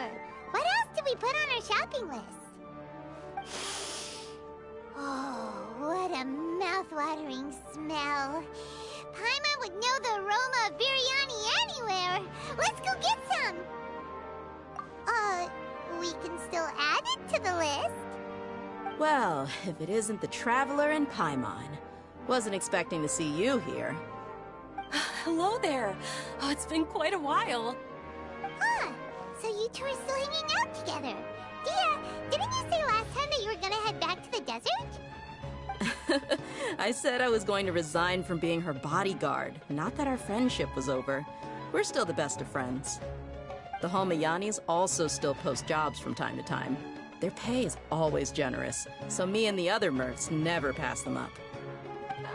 sure. What else did we put on our shopping list? Oh, what a mouth-watering smell. Paimon would know the aroma of biryani anywhere. Let's go get some. We can still add it to the list. Well, if it isn't the Traveler and Paimon. Wasn't expecting to see you here. Hello there. Oh, it's been quite a while. Huh. So you two are still hanging out together. Dehya, didn't you say last time that you were gonna head back to the desert? I said I was going to resign from being her bodyguard, not that our friendship was over. We're still the best of friends. The Homayanis also still post jobs from time to time. Their pay is always generous, so me and the other mercs never pass them up.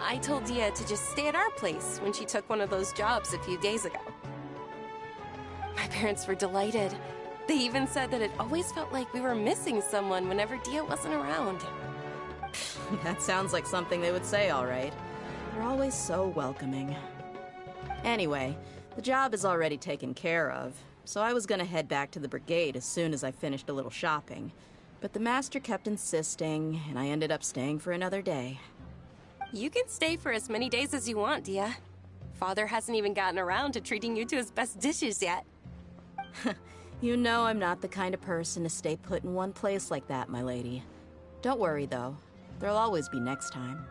I told Dehya to just stay at our place when she took one of those jobs a few days ago. My parents were delighted. They even said that it always felt like we were missing someone whenever Dehya wasn't around. That sounds like something they would say, all right. They're always so welcoming. Anyway, the job is already taken care of, so I was gonna head back to the brigade as soon as I finished a little shopping. But the master kept insisting, and I ended up staying for another day. You can stay for as many days as you want, Dehya. Father hasn't even gotten around to treating you to his best dishes yet. You know I'm not the kind of person to stay put in one place like that, my lady. Don't worry, though. There'll always be next time.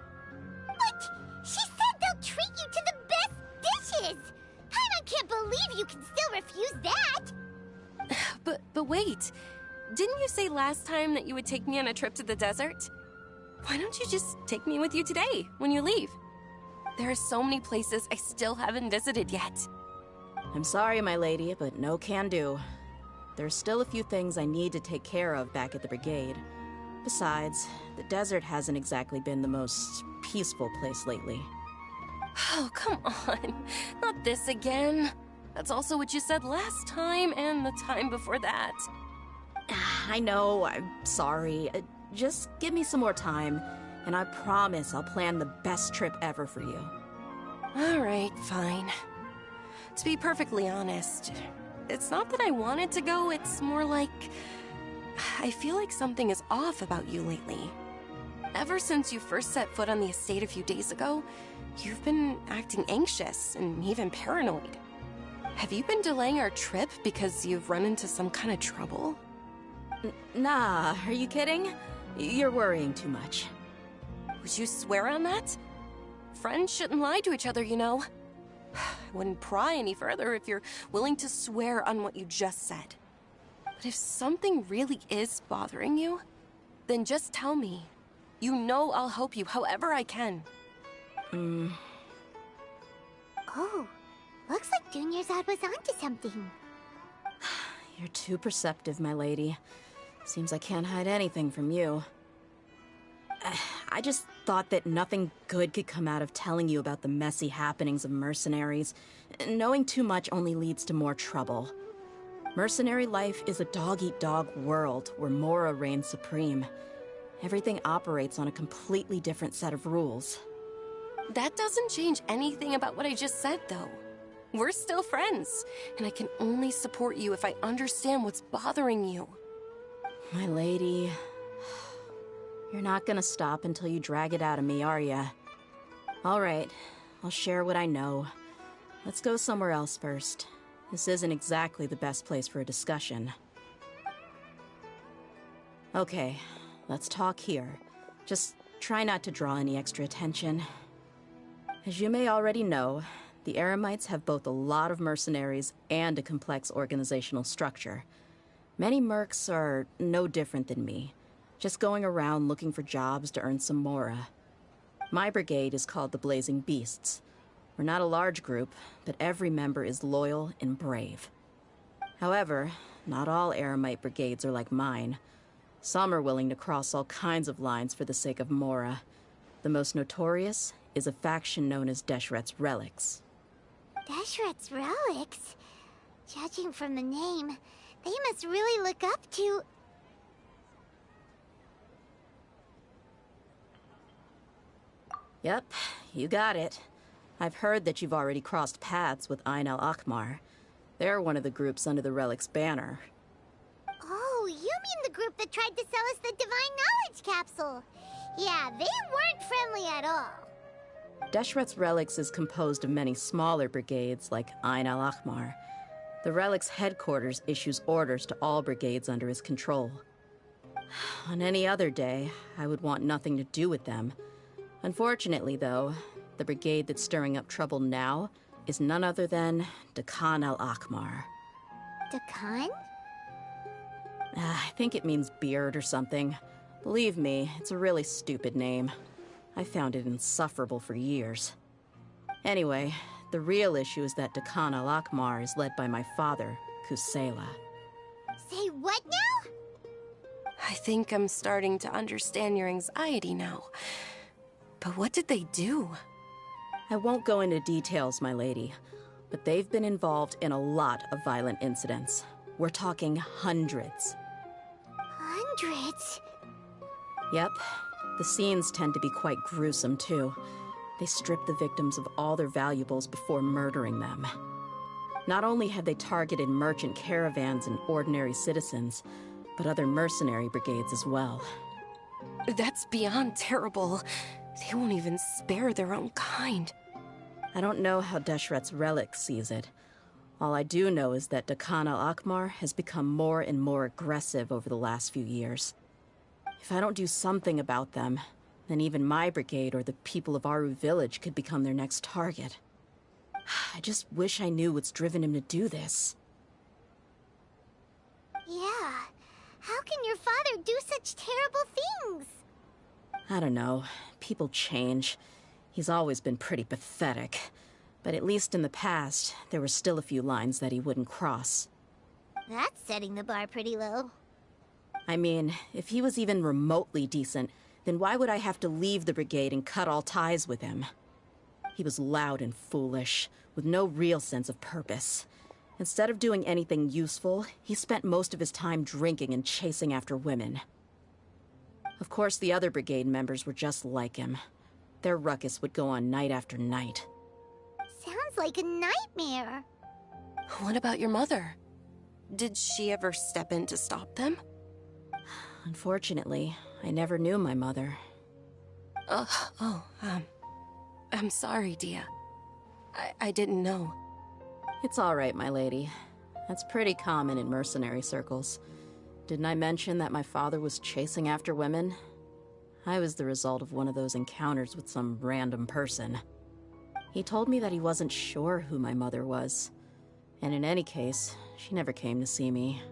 What? She said they'll treat you to the best dishes! Paimon can't believe you can still refuse that! But wait. Didn't you say last time that you would take me on a trip to the desert? Why don't you just take me with you today, when you leave? There are so many places I still haven't visited yet. I'm sorry, my lady, but no can do. There's still a few things I need to take care of back at the brigade. Besides, the desert hasn't exactly been the most peaceful place lately. Oh, come on. Not this again. That's also what you said last time and the time before that. I know, I'm sorry. Just give me some more time, and I promise I'll plan the best trip ever for you. All right, fine. To be perfectly honest, it's not that I wanted to go, it's more like... I feel like something is off about you lately. Ever since you first set foot on the estate a few days ago, you've been acting anxious and even paranoid. Have you been delaying our trip because you've run into some kind of trouble? Nah, are you kidding? You're worrying too much. Would you swear on that? Friends shouldn't lie to each other, you know. I wouldn't pry any further if you're willing to swear on what you just said. But if something really is bothering you, then just tell me. You know I'll help you however I can. Oh, looks like Dunyarzad was onto something. You're too perceptive, my lady. Seems I can't hide anything from you. I just thought that nothing good could come out of telling you about the messy happenings of mercenaries. Knowing too much only leads to more trouble. Mercenary life is a dog-eat-dog world where Mora reigns supreme. Everything operates on a completely different set of rules. That doesn't change anything about what I just said, though. We're still friends, and I can only support you if I understand what's bothering you. My lady, you're not gonna stop until you drag it out of me, are ya? All right, I'll share what I know. Let's go somewhere else first. This isn't exactly the best place for a discussion. Okay, let's talk here. Just try not to draw any extra attention. As you may already know, the Eremites have both a lot of mercenaries and a complex organizational structure. Many mercs are no different than me, just going around looking for jobs to earn some mora. My brigade is called the Blazing Beasts. We're not a large group, but every member is loyal and brave. However, not all Eremite brigades are like mine. Some are willing to cross all kinds of lines for the sake of mora. The most notorious is a faction known as Deshret's Relics. Deshret's Relics? Judging from the name, they must really look up to... Yep, you got it. I've heard that you've already crossed paths with Ain al-Akmar. They're one of the groups under the Relic's banner. mean the group that tried to sell us the Divine Knowledge Capsule. Yeah, they weren't friendly at all. Deshret's Relics is composed of many smaller brigades like Ain al-Ahmar. The Relic's headquarters issues orders to all brigades under his control. On any other day, I would want nothing to do with them. Unfortunately, though, the brigade that's stirring up trouble now is none other than Dakan al-Ahmar. Dakan? I think it means beard or something. Believe me, it's a really stupid name. I found it insufferable for years. Anyway, the real issue is that Dakan al-Ahmar is led by my father, Kusela. Say what now? I think I'm starting to understand your anxiety now. But what did they do? I won't go into details, my lady, but they've been involved in a lot of violent incidents. We're talking hundreds. Hundreds? Yep. The scenes tend to be quite gruesome, too. They strip the victims of all their valuables before murdering them. Not only have they targeted merchant caravans and ordinary citizens, but other mercenary brigades as well. That's beyond terrible. They won't even spare their own kind. I don't know how Deshret's Relic sees it. All I do know is that Dakan al-Ahmar has become more and more aggressive over the last few years. If I don't do something about them, then even my brigade or the people of Aru village could become their next target. I just wish I knew what's driven him to do this. Yeah. How can your father do such terrible things? I don't know. People change. He's always been pretty pathetic. But at least in the past, there were still a few lines that he wouldn't cross. That's setting the bar pretty low. I mean, if he was even remotely decent, then why would I have to leave the brigade and cut all ties with him? He was loud and foolish, with no real sense of purpose. Instead of doing anything useful, he spent most of his time drinking and chasing after women. Of course, the other brigade members were just like him. Their ruckus would go on night after night. Sounds like a nightmare. What about your mother? Did she ever step in to stop them? Unfortunately, I never knew my mother. I'm sorry, Dehya. I didn't know. It's all right, my lady. That's pretty common in mercenary circles. Didn't I mention that my father was chasing after women? I was the result of one of those encounters with some random person. He told me that he wasn't sure who my mother was. And in any case, she never came to see me.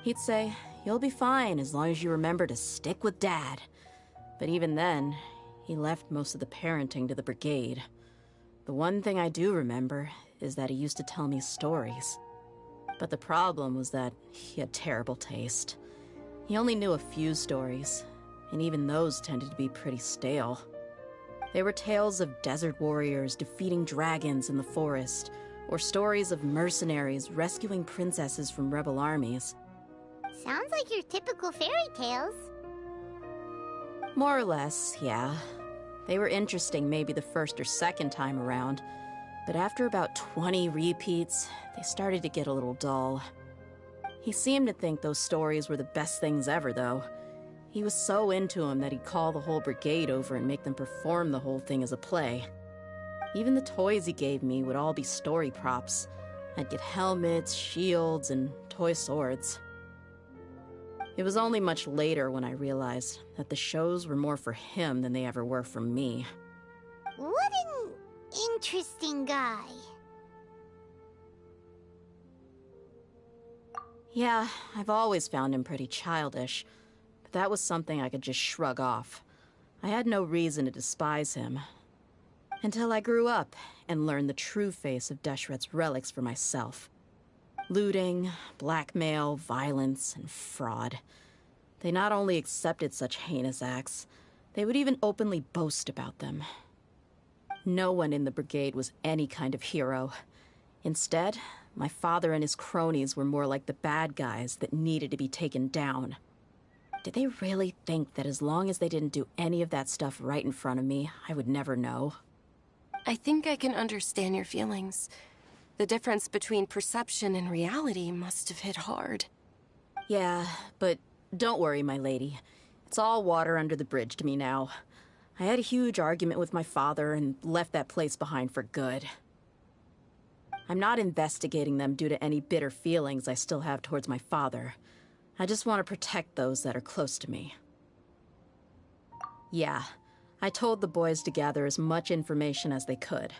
He'd say, "You'll be fine as long as you remember to stick with Dad." But even then, he left most of the parenting to the brigade. The one thing I do remember is that he used to tell me stories. But the problem was that he had terrible taste. He only knew a few stories, and even those tended to be pretty stale. They were tales of desert warriors defeating dragons in the forest, or stories of mercenaries rescuing princesses from rebel armies. Sounds like your typical fairy tales. More or less, yeah. They were interesting maybe the first or second time around, but after about 20 repeats, they started to get a little dull. He seemed to think those stories were the best things ever, though. He was so into them that he'd call the whole brigade over and make them perform the whole thing as a play. Even the toys he gave me would all be story props. I'd get helmets, shields, and toy swords. It was only much later when I realized that the shows were more for him than they ever were for me. What an interesting guy. Yeah, I've always found him pretty childish, but that was something I could just shrug off. I had no reason to despise him. Until I grew up and learned the true face of Deshret's Relics for myself. Looting, blackmail, violence, and fraud. They not only accepted such heinous acts, they would even openly boast about them. No one in the brigade was any kind of hero. Instead, my father and his cronies were more like the bad guys that needed to be taken down. Did they really think that as long as they didn't do any of that stuff right in front of me, I would never know? I think I can understand your feelings. The difference between perception and reality must have hit hard. Yeah, but don't worry, my lady. It's all water under the bridge to me now. I had a huge argument with my father and left that place behind for good. I'm not investigating them due to any bitter feelings I still have towards my father. I just want to protect those that are close to me. Yeah, I told the boys to gather as much information as they could.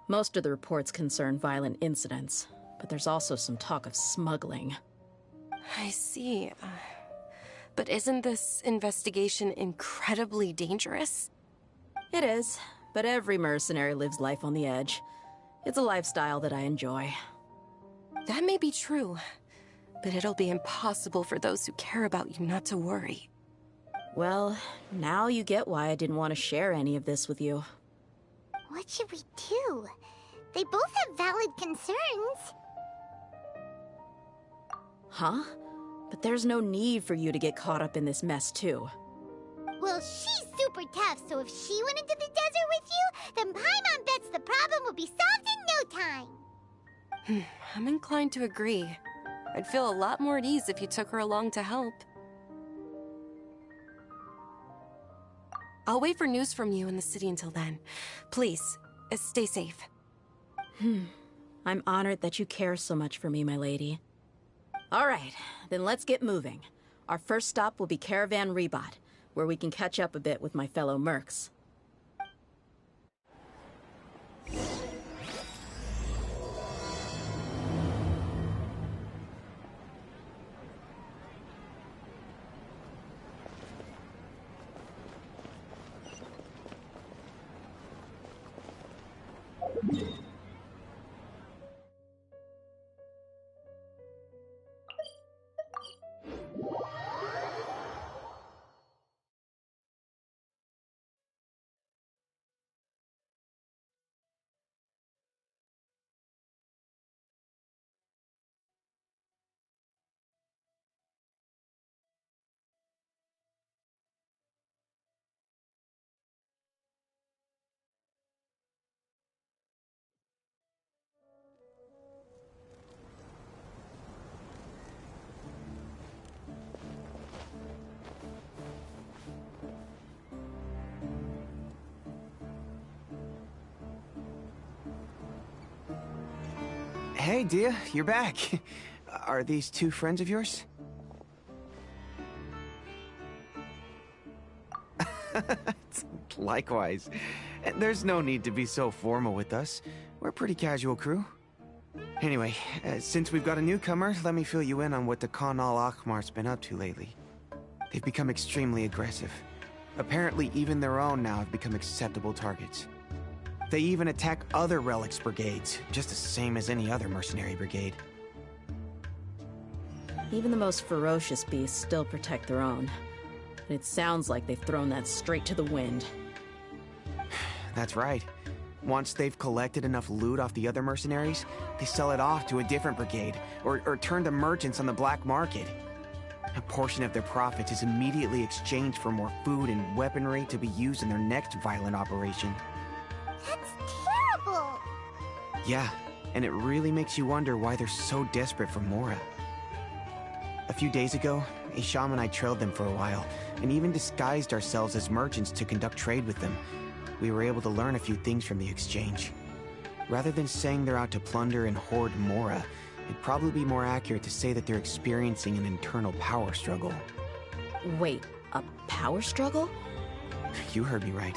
Most of the reports concern violent incidents, but there's also some talk of smuggling. I see. But isn't this investigation incredibly dangerous? It is, but every mercenary lives life on the edge. It's a lifestyle that I enjoy. That may be true, but it'll be impossible for those who care about you not to worry. Well, now you get why I didn't want to share any of this with you. What should we do? They both have valid concerns. Huh? But there's no need for you to get caught up in this mess, too. Well, she's super tough, so if she went into the desert with you, then Paimon bets the problem will be solved in no time. I'm inclined to agree. I'd feel a lot more at ease if you took her along to help. I'll wait for news from you in the city until then. Please, stay safe. I'm honored that you care so much for me, my lady. All right, then let's get moving. Our first stop will be Caravan Rebot, where we can catch up a bit with my fellow mercs. Hey, Dehya, you're back. Are these two friends of yours? Likewise. There's no need to be so formal with us. We're a pretty casual crew. Anyway, since we've got a newcomer, let me fill you in on what the Khan al-Ahmar's been up to lately. They've become extremely aggressive. Apparently, even their own now have become acceptable targets. They even attack other relics brigades, just the same as any other mercenary brigade. Even the most ferocious beasts still protect their own. And it sounds like they've thrown that straight to the wind. That's right. Once they've collected enough loot off the other mercenaries, they sell it off to a different brigade, or turn to merchants on the black market. A portion of their profits is immediately exchanged for more food and weaponry to be used in their next violent operation. That's terrible! Yeah, and it really makes you wonder why they're so desperate for Mora. A few days ago, Isham and I trailed them for a while, and even disguised ourselves as merchants to conduct trade with them. We were able to learn a few things from the exchange. Rather than saying they're out to plunder and hoard Mora, it'd probably be more accurate to say that they're experiencing an internal power struggle. Wait, a power struggle? You heard me right.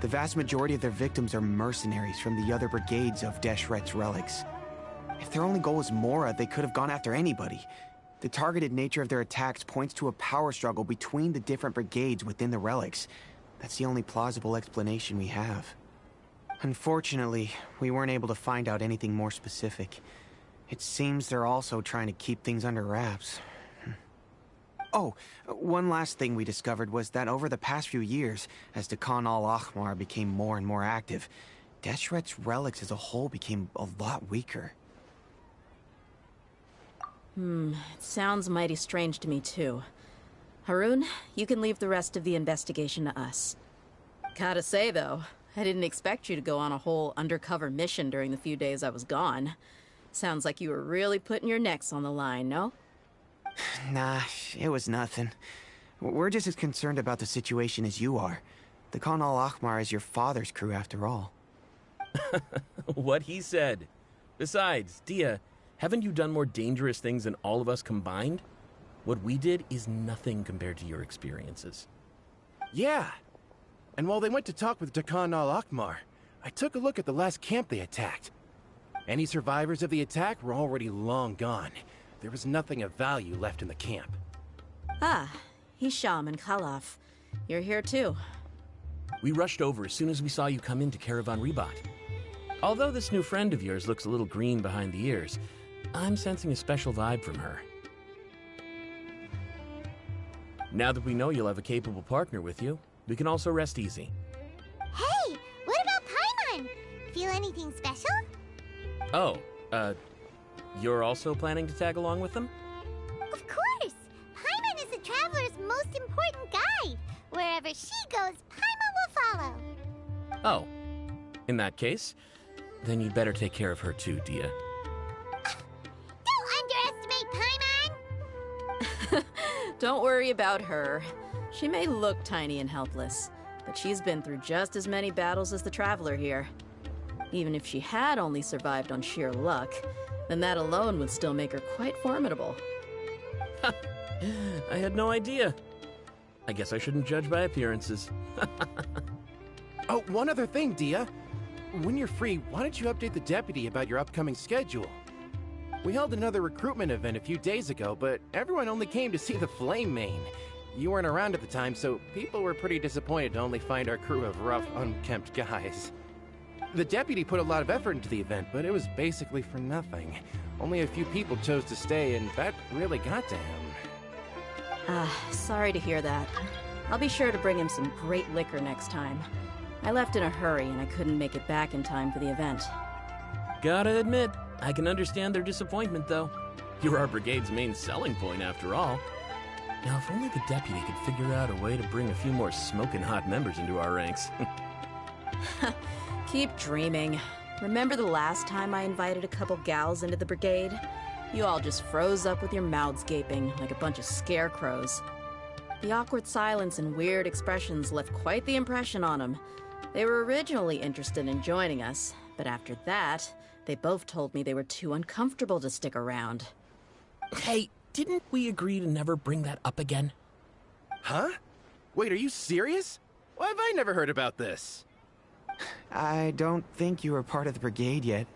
The vast majority of their victims are mercenaries from the other brigades of Deshret's relics. If their only goal was Mora, they could have gone after anybody. The targeted nature of their attacks points to a power struggle between the different brigades within the relics. That's the only plausible explanation we have. Unfortunately, we weren't able to find out anything more specific. It seems they're also trying to keep things under wraps. Oh, one last thing we discovered was that over the past few years, as the Khan al-Ahmar became more and more active, Deshret's relics as a whole became a lot weaker. It sounds mighty strange to me too. Harun, you can leave the rest of the investigation to us. Gotta say though, I didn't expect you to go on a whole undercover mission during the few days I was gone. Sounds like you were really putting your necks on the line, no? Nah, it was nothing. We're just as concerned about the situation as you are. The Khan al-Ahmar is your father's crew after all. What he said. Besides, Dehya, haven't you done more dangerous things than all of us combined? What we did is nothing compared to your experiences. Yeah. And while they went to talk with Khan al-Ahmar, I took a look at the last camp they attacked. Any survivors of the attack were already long gone. There was nothing of value left in the camp. Ah, Hisham and Khalaf. You're here too. We rushed over as soon as we saw you come into Caravan Ribat. Although this new friend of yours looks a little green behind the ears, I'm sensing a special vibe from her. Now that we know you'll have a capable partner with you, we can also rest easy. Hey, what about Paimon? Feel anything special? Oh, you're also planning to tag along with them? Of course! Paimon is the traveler's most important guide. Wherever she goes, Paimon will follow. Oh, in that case, then you'd better take care of her too, Dehya. Don't underestimate Paimon! Don't worry about her. She may look tiny and helpless, but she's been through just as many battles as the traveler here. Even if she had only survived on sheer luck, then that alone would still make her quite formidable. I had no idea. I guess I shouldn't judge by appearances. Oh, one other thing, Dehya. When you're free, why don't you update the deputy about your upcoming schedule? We held another recruitment event a few days ago, but everyone only came to see the Flame Main. You weren't around at the time, so people were pretty disappointed to only find our crew of rough, unkempt guys. The deputy put a lot of effort into the event, but it was basically for nothing. Only a few people chose to stay, and that really got to him. Sorry to hear that. I'll be sure to bring him some great liquor next time. I left in a hurry and I couldn't make it back in time for the event. Gotta admit, I can understand their disappointment, though. You're our brigade's main selling point, after all. Now, if only the deputy could figure out a way to bring a few more smoking hot members into our ranks. Keep dreaming. Remember the last time I invited a couple gals into the brigade? You all just froze up with your mouths gaping like a bunch of scarecrows. The awkward silence and weird expressions left quite the impression on them. They were originally interested in joining us, but after that, they both told me they were too uncomfortable to stick around. Hey, didn't we agree to never bring that up again? Huh? Wait, are you serious? Why have I never heard about this? I don't think you were part of the brigade yet.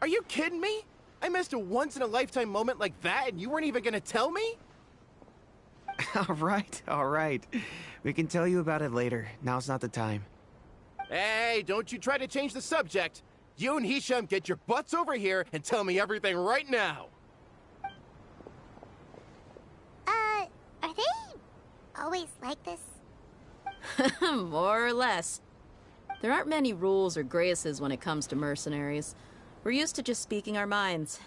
Are you kidding me? I missed a once-in-a-lifetime moment like that and you weren't even gonna tell me? All right. We can tell you about it later. Now's not the time. Hey, don't you try to change the subject. You and Hisham get your butts over here and tell me everything right now. Are they always like this? More or less. There aren't many rules or graces when it comes to mercenaries. We're used to just speaking our minds.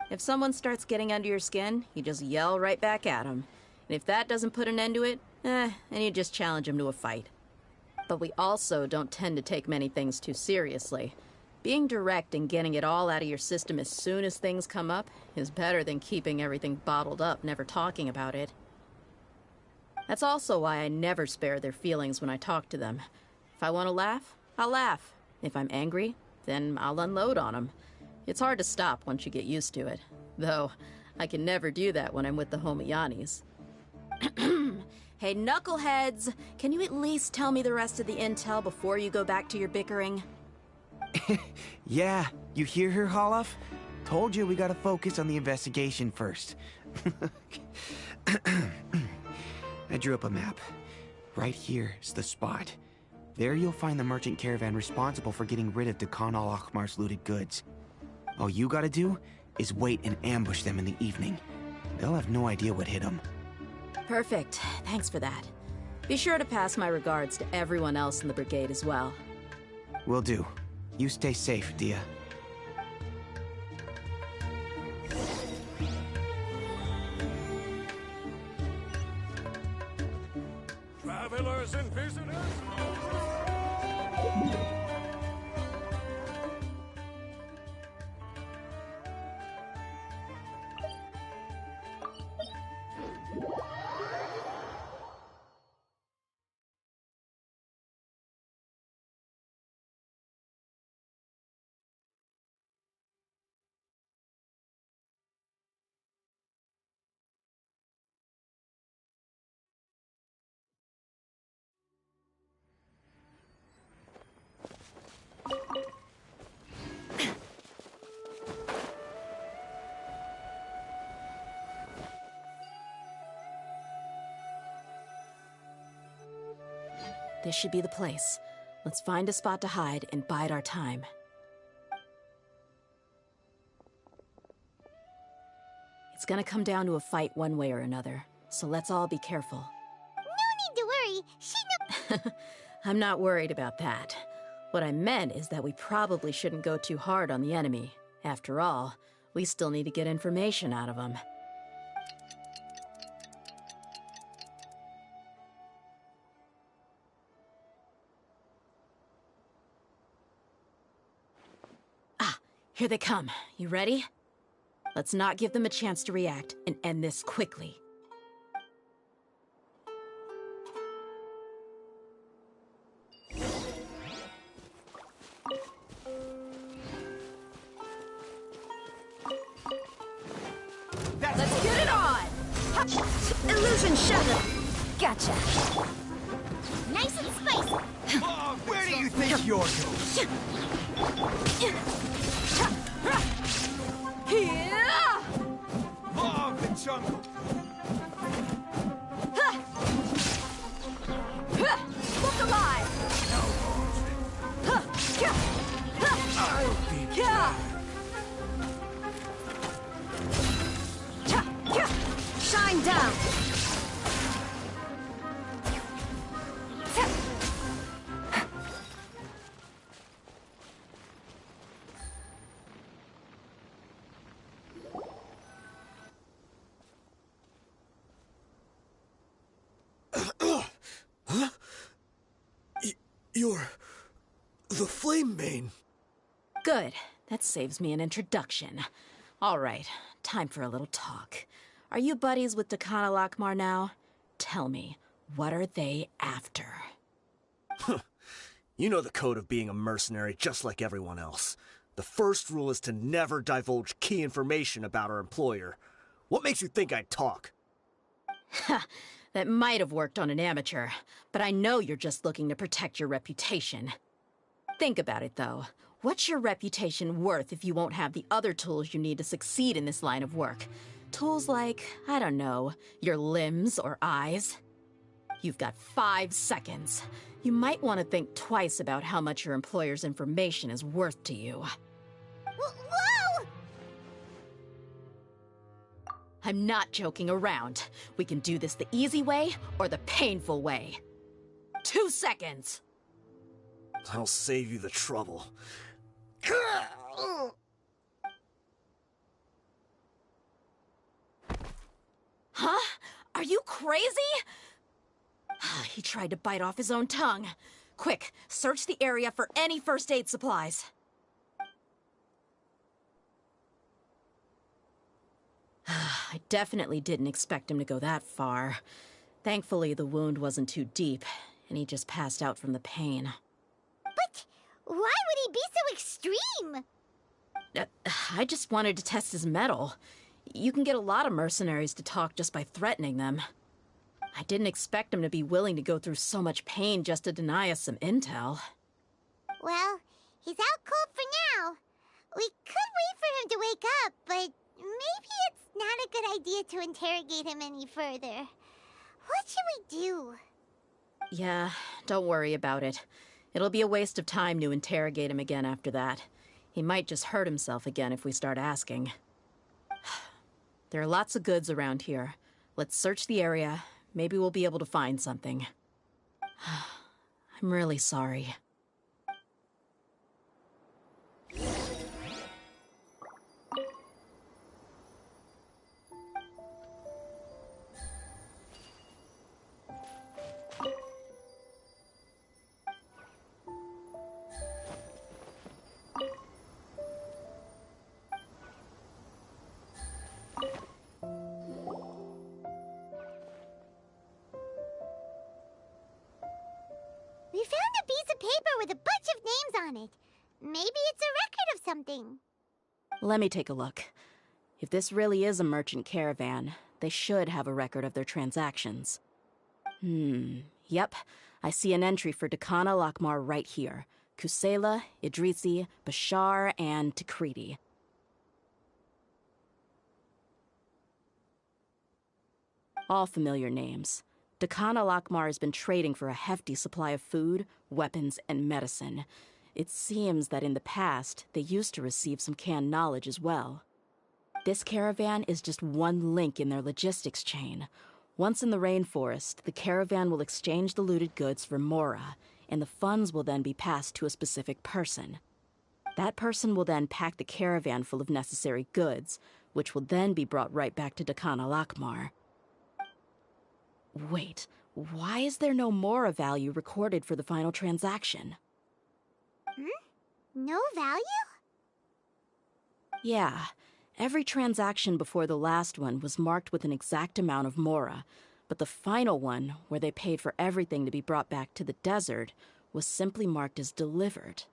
If someone starts getting under your skin, you just yell right back at them. And if that doesn't put an end to it, then you just challenge them to a fight. But we also don't tend to take many things too seriously. Being direct and getting it all out of your system as soon as things come up is better than keeping everything bottled up, never talking about it. That's also why I never spare their feelings when I talk to them. If I want to laugh, I'll laugh. If I'm angry, then I'll unload on them. It's hard to stop once you get used to it. Though, I can never do that when I'm with the Homiyanis. Hey, knuckleheads! Can you at least tell me the rest of the intel before you go back to your bickering? Yeah, you hear her, Khalaf? Told you we gotta focus on the investigation first. I drew up a map. Right here is the spot. There you'll find the merchant caravan responsible for getting rid of Khan al-Ahmar's looted goods. All you gotta do is wait and ambush them in the evening. They'll have no idea what hit them. Perfect. Thanks for that. Be sure to pass my regards to everyone else in the brigade as well. Will do. You stay safe, Dehya. Travelers and visitors. This should be the place. Let's find a spot to hide and bide our time. It's gonna come down to a fight one way or another, so let's all be careful. No need to worry. She knows. I'm not worried about that. What I meant is that we probably shouldn't go too hard on the enemy. After all, we still need to get information out of them. Here they come. You ready? Let's not give them a chance to react and end this quickly. Let's get it on! Illusion shattered! Gotcha! Nice and spicy. Oh, where do you think you're going? Law of the jungle. Look alive! I'll be Shine down! You're the Flame Mane. Good. That saves me an introduction. All right, time for a little talk. Are you buddies with Dakana Lakmar now? Tell me, what are they after? You know the code of being a mercenary just like everyone else. The first rule is to never divulge key information about our employer. What makes you think I'd talk? That might have worked on an amateur, but I know you're just looking to protect your reputation. Think about it, though. What's your reputation worth if you won't have the other tools you need to succeed in this line of work? Tools like, I don't know, your limbs or eyes? You've got 5 seconds. You might want to think twice about how much your employer's information is worth to you. Whoa! I'm not joking around. We can do this the easy way or the painful way. 2 seconds! I'll save you the trouble. Huh? Are you crazy? He tried to bite off his own tongue. Quick, search the area for any first aid supplies. I definitely didn't expect him to go that far. Thankfully, the wound wasn't too deep, and he just passed out from the pain. But why would he be so extreme? I just wanted to test his mettle. You can get a lot of mercenaries to talk just by threatening them. I didn't expect him to be willing to go through so much pain just to deny us some intel. Well, he's out cold for now. We could wait for him to wake up, but maybe it's not a good idea to interrogate him any further. What should we do? Yeah, don't worry about it. It'll be a waste of time to interrogate him again after that. He might just hurt himself again if we start asking. There are lots of goods around here. Let's search the area. Maybe we'll be able to find something. I'm really sorry. on it. Maybe it's a record of something. Let me take a look. If this really is a merchant caravan, they should have a record of their transactions. Yep. I see an entry for Dakana Lakmar right here. Kusela, Idrisi, Bashar, and Takriti. All familiar names. Dakana Lakmar has been trading for a hefty supply of food, weapons, and medicine. It seems that in the past, they used to receive some canned knowledge as well. This caravan is just one link in their logistics chain. Once in the rainforest, the caravan will exchange the looted goods for Mora, and the funds will then be passed to a specific person. That person will then pack the caravan full of necessary goods, which will then be brought right back to Dakana Lakmar. Wait, why is there no Mora value recorded for the final transaction? No value? Yeah, every transaction before the last one was marked with an exact amount of Mora, but the final one, where they paid for everything to be brought back to the desert, was simply marked as delivered.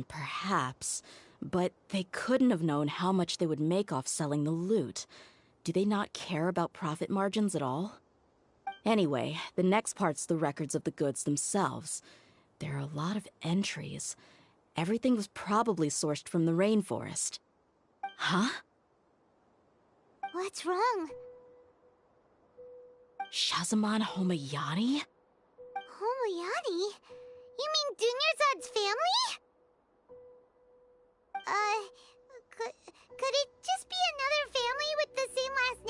Perhaps. But they couldn't have known how much they would make off selling the loot. Do they not care about profit margins at all? Anyway, the next part's the records of the goods themselves. There are a lot of entries. Everything was probably sourced from the rainforest. Huh? What's wrong? Shazamon Homayani? Homayani? You mean Dunyarzad's family? Could it just be another family with the same last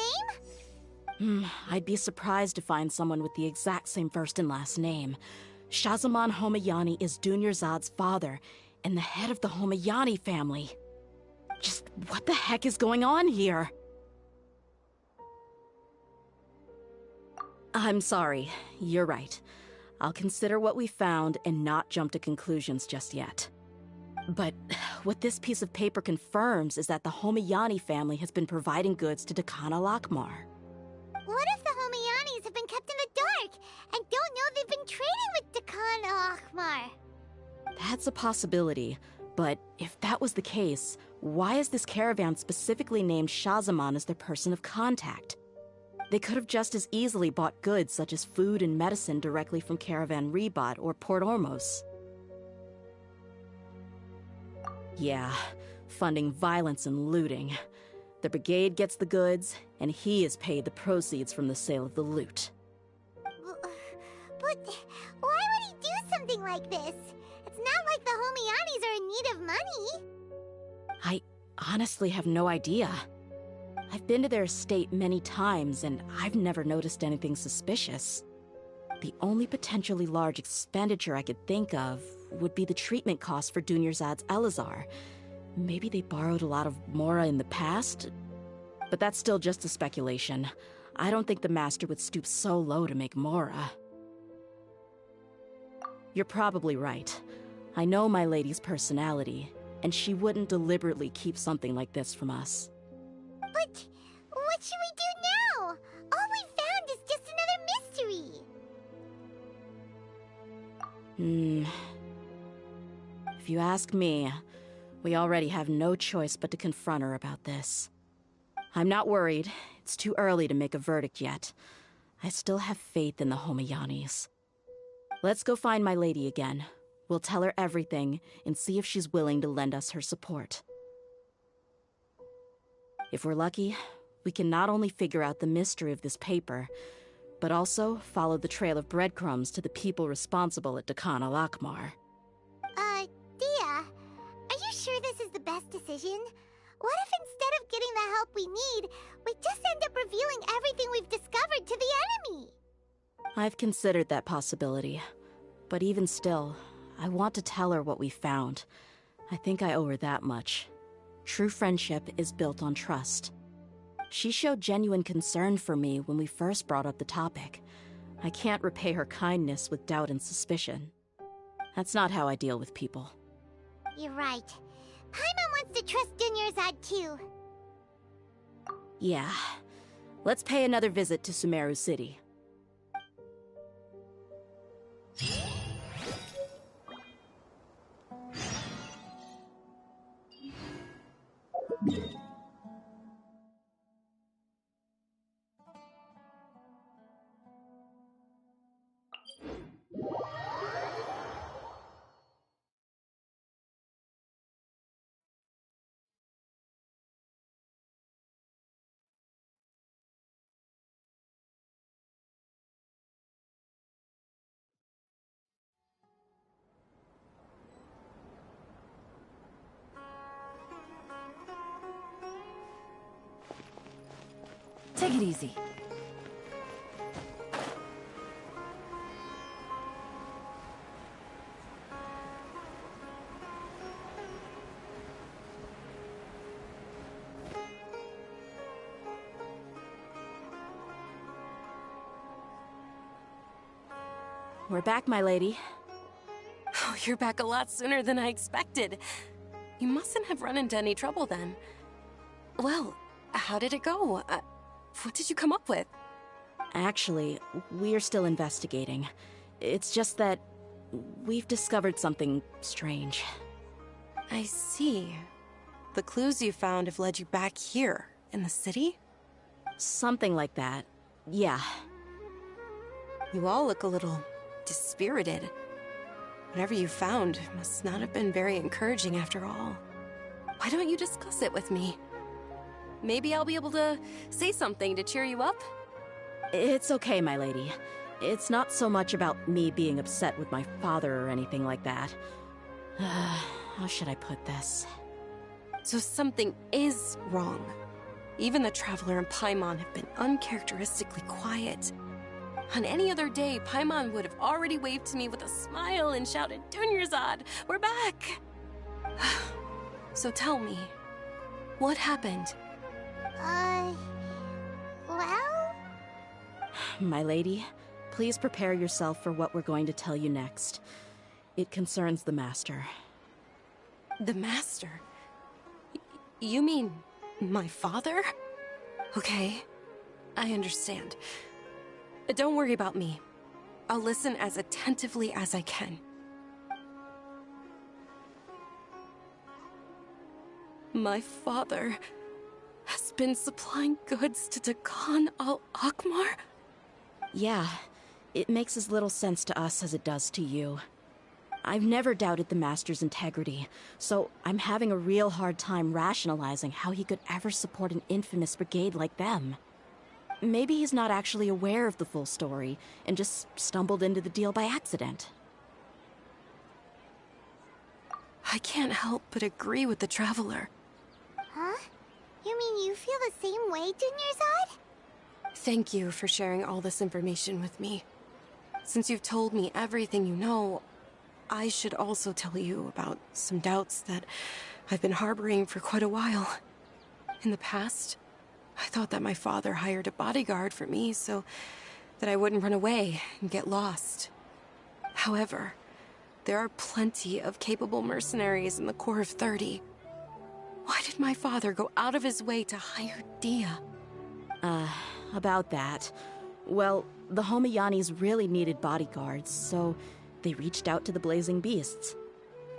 name? I'd be surprised to find someone with the exact same first and last name. Shazamon Homayani is Dunyarzad's father, and the head of the Homayani family. Just what the heck is going on here? I'm sorry, you're right. I'll consider what we found and not jump to conclusions just yet. But what this piece of paper confirms is that the Homayani family has been providing goods to Dakana Lakmar. What if the Homayanis have been kept in the dark and don't know they've been trading with Dakana Lakmar? That's a possibility, but if that was the case, why is this caravan specifically named Shazamon as their person of contact? They could have just as easily bought goods such as food and medicine directly from Caravan Ribat or Port Ormos. Yeah, funding violence and looting. The brigade gets the goods, and he is paid the proceeds from the sale of the loot. But why would he do something like this? It's not like the Homayanis are in need of money. I honestly have no idea. I've been to their estate many times, and I've never noticed anything suspicious. The only potentially large expenditure I could think of would be the treatment costs for Dunyarzad's Elazar. Maybe they borrowed a lot of Mora in the past? But that's still just a speculation. I don't think the Master would stoop so low to make Mora. You're probably right. I know my lady's personality, and she wouldn't deliberately keep something like this from us. But what should we do now? All we found is just another mystery. If you ask me, we already have no choice but to confront her about this. I'm not worried. It's too early to make a verdict yet. I still have faith in the Homayanis. Let's go find my lady again. We'll tell her everything and see if she's willing to lend us her support. If we're lucky, we can not only figure out the mystery of this paper, but also follow the trail of breadcrumbs to the people responsible at Dakana Lakmar. Dehya, are you sure this is the best decision? What if instead of getting the help we need, we just end up revealing everything we've discovered to the enemy? I've considered that possibility, but even still, I want to tell her what we found. I think I owe her that much. True friendship is built on trust. She showed genuine concern for me when we first brought up the topic. I can't repay her kindness with doubt and suspicion. That's not how I deal with people. You're right. Paimon wants to trust Dunyarzad too. Yeah. Let's pay another visit to Sumeru City. Take it easy. We're back, my lady. Oh, you're back a lot sooner than I expected. You mustn't have run into any trouble then. Well, how did it go? What did you come up with? Actually, we're still investigating. It's just that we've discovered something strange. I see. The clues you found have led you back here, in the city? Something like that. Yeah. You all look a little dispirited. Whatever you found must not have been very encouraging after all. Why don't you discuss it with me? Maybe I'll be able to say something to cheer you up? It's okay, my lady. It's not so much about me being upset with my father or anything like that. How should I put this? So something is wrong. Even the Traveler and Paimon have been uncharacteristically quiet. On any other day, Paimon would have already waved to me with a smile and shouted, "Dunyarzad, we're back!" So tell me, what happened? Well? My lady, please prepare yourself for what we're going to tell you next. It concerns the Master. The Master? You mean my father? Okay, I understand. Don't worry about me. I'll listen as attentively as I can. My father has been supplying goods to Dakan al-Akmar? Yeah, it makes as little sense to us as it does to you. I've never doubted the Master's integrity, so I'm having a real hard time rationalizing how he could ever support an infamous brigade like them. Maybe he's not actually aware of the full story and just stumbled into the deal by accident. I can't help but agree with the Traveler. Huh? You mean you feel the same way, Dunyarzad? Thank you for sharing all this information with me. Since you've told me everything you know, I should also tell you about some doubts that I've been harboring for quite a while. In the past, I thought that my father hired a bodyguard for me so that I wouldn't run away and get lost. However, there are plenty of capable mercenaries in the Corps of 30. Why did my father go out of his way to hire Dehya? About that. Well, the Homayanis really needed bodyguards, so they reached out to the Blazing Beasts.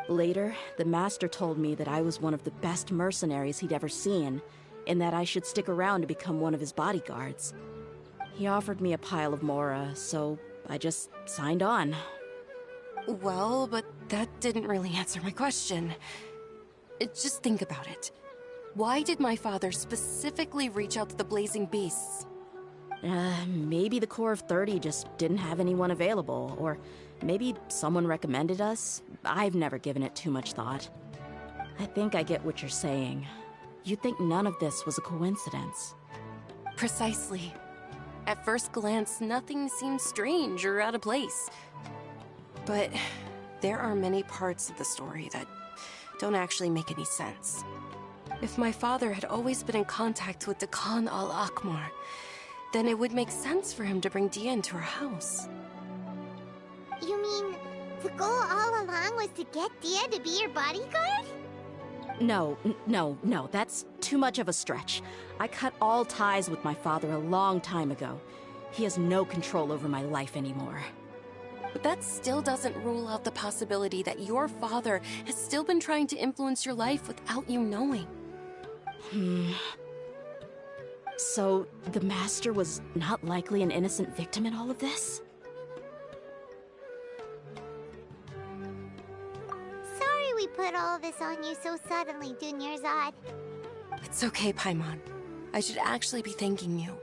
Later, the Master told me that I was one of the best mercenaries he'd ever seen, and that I should stick around to become one of his bodyguards. He offered me a pile of mora, so I just signed on. Well, but that didn't really answer my question. Just think about it. Why did my father specifically reach out to the Blazing Beasts? Maybe the Corps of 30 just didn't have anyone available, or maybe someone recommended us. I've never given it too much thought. I think I get what you're saying. You'd think none of this was a coincidence. Precisely. At first glance, nothing seems strange or out of place. But there are many parts of the story that don't actually make any sense. If my father had always been in contact with Dakan al-Akmar, then it would make sense for him to bring Dehya into our house. You mean the goal all along was to get Dehya to be your bodyguard? No, that's too much of a stretch. I cut all ties with my father a long time ago. He has no control over my life anymore. But that still doesn't rule out the possibility that your father has still been trying to influence your life without you knowing. So, the Master was not likely an innocent victim in all of this? Sorry we put all of this on you so suddenly, Dunyarzad. It's okay, Paimon. I should actually be thanking you.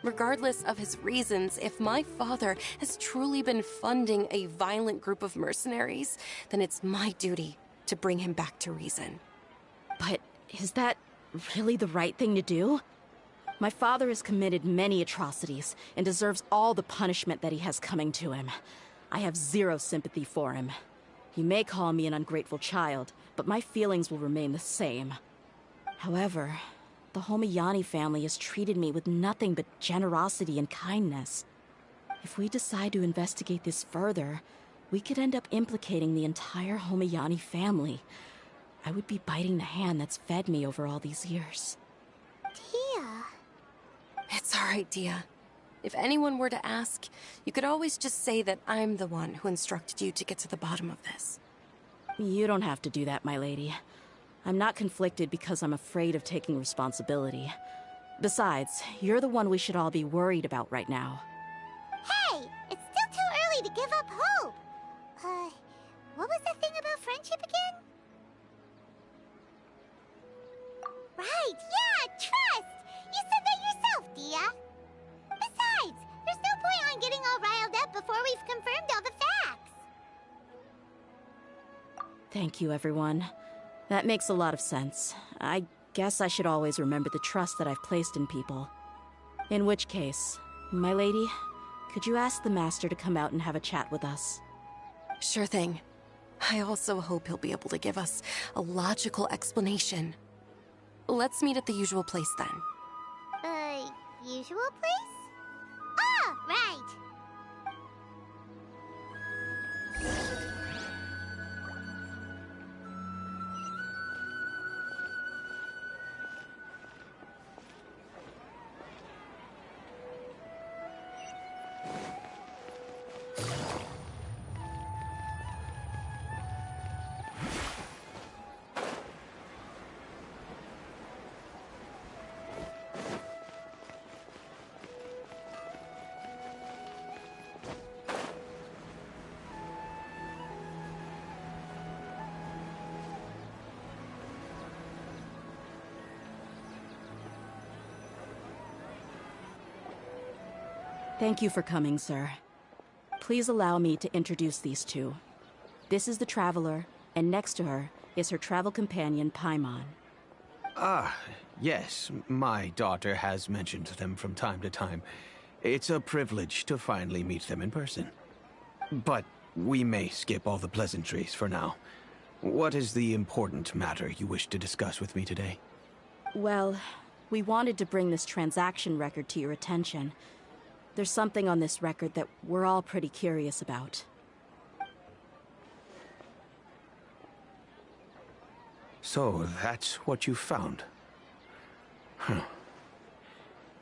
Regardless of his reasons, if my father has truly been funding a violent group of mercenaries, then it's my duty to bring him back to reason. But is that really the right thing to do? My father has committed many atrocities and deserves all the punishment that he has coming to him. I have zero sympathy for him. You may call me an ungrateful child, but my feelings will remain the same. However, the Homiyani family has treated me with nothing but generosity and kindness. If we decide to investigate this further, we could end up implicating the entire Homiyani family. I would be biting the hand that's fed me over all these years. Dehya. It's all right, Dehya. If anyone were to ask, you could always just say that I'm the one who instructed you to get to the bottom of this. You don't have to do that, my lady. I'm not conflicted because I'm afraid of taking responsibility. Besides, you're the one we should all be worried about right now. Hey! It's still too early to give up hope! What was the thing about friendship again? Right, yeah, trust! You said that yourself, Dehya! Besides, there's no point on getting all riled up before we've confirmed all the facts! Thank you, everyone. That makes a lot of sense. I guess I should always remember the trust that I've placed in people. In which case, my lady, could you ask the Master to come out and have a chat with us? Sure thing. I also hope he'll be able to give us a logical explanation. Let's meet at the usual place then. Usual place? Ah, right! Thank you for coming, sir. Please allow me to introduce these two. This is the Traveler, and next to her is her travel companion, Paimon. Ah, yes. My daughter has mentioned them from time to time. It's a privilege to finally meet them in person. But we may skip all the pleasantries for now. What is the important matter you wish to discuss with me today? Well, we wanted to bring this transaction record to your attention. There's something on this record that we're all pretty curious about. So, that's what you found? Huh.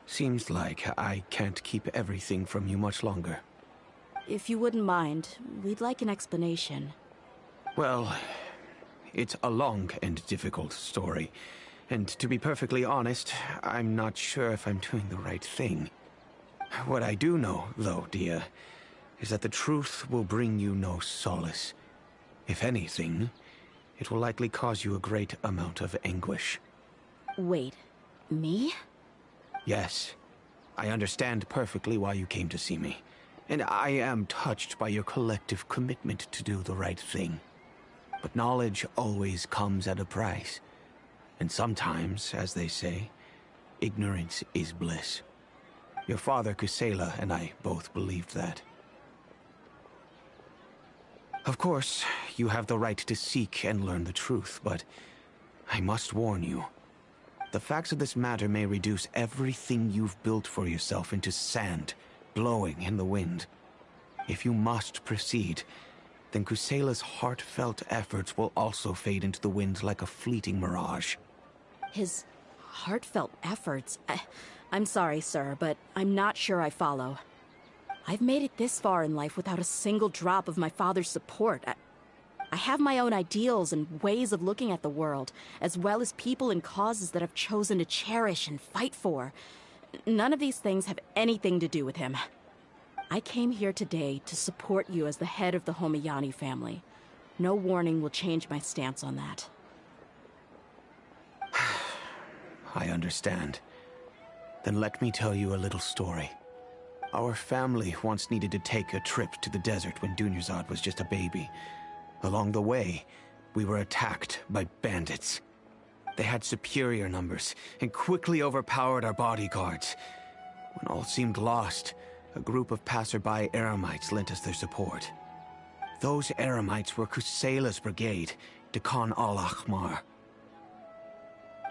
Seems like I can't keep everything from you much longer. If you wouldn't mind, we'd like an explanation. Well, it's a long and difficult story. And to be perfectly honest, I'm not sure if I'm doing the right thing. What I do know, though, Dehya, is that the truth will bring you no solace. If anything, it will likely cause you a great amount of anguish. Wait, me? Yes. I understand perfectly why you came to see me. And I am touched by your collective commitment to do the right thing. But knowledge always comes at a price. And sometimes, as they say, ignorance is bliss. Your father, Kusela, and I both believed that. Of course, you have the right to seek and learn the truth, but I must warn you. The facts of this matter may reduce everything you've built for yourself into sand, blowing in the wind. If you must proceed, then Kusela's heartfelt efforts will also fade into the wind like a fleeting mirage. His heartfelt efforts? I'm sorry, sir, but I'm not sure I follow. I've made it this far in life without a single drop of my father's support. I have my own ideals and ways of looking at the world, as well as people and causes that I've chosen to cherish and fight for. None of these things have anything to do with him. I came here today to support you as the head of the Homiyani family. No warning will change my stance on that. I understand. Then let me tell you a little story. Our family once needed to take a trip to the desert when Dunyarzad was just a baby. Along the way, we were attacked by bandits. They had superior numbers and quickly overpowered our bodyguards. When all seemed lost, a group of passerby Eremites lent us their support. Those Eremites were Kusela's brigade, Dekan al-Ahmar.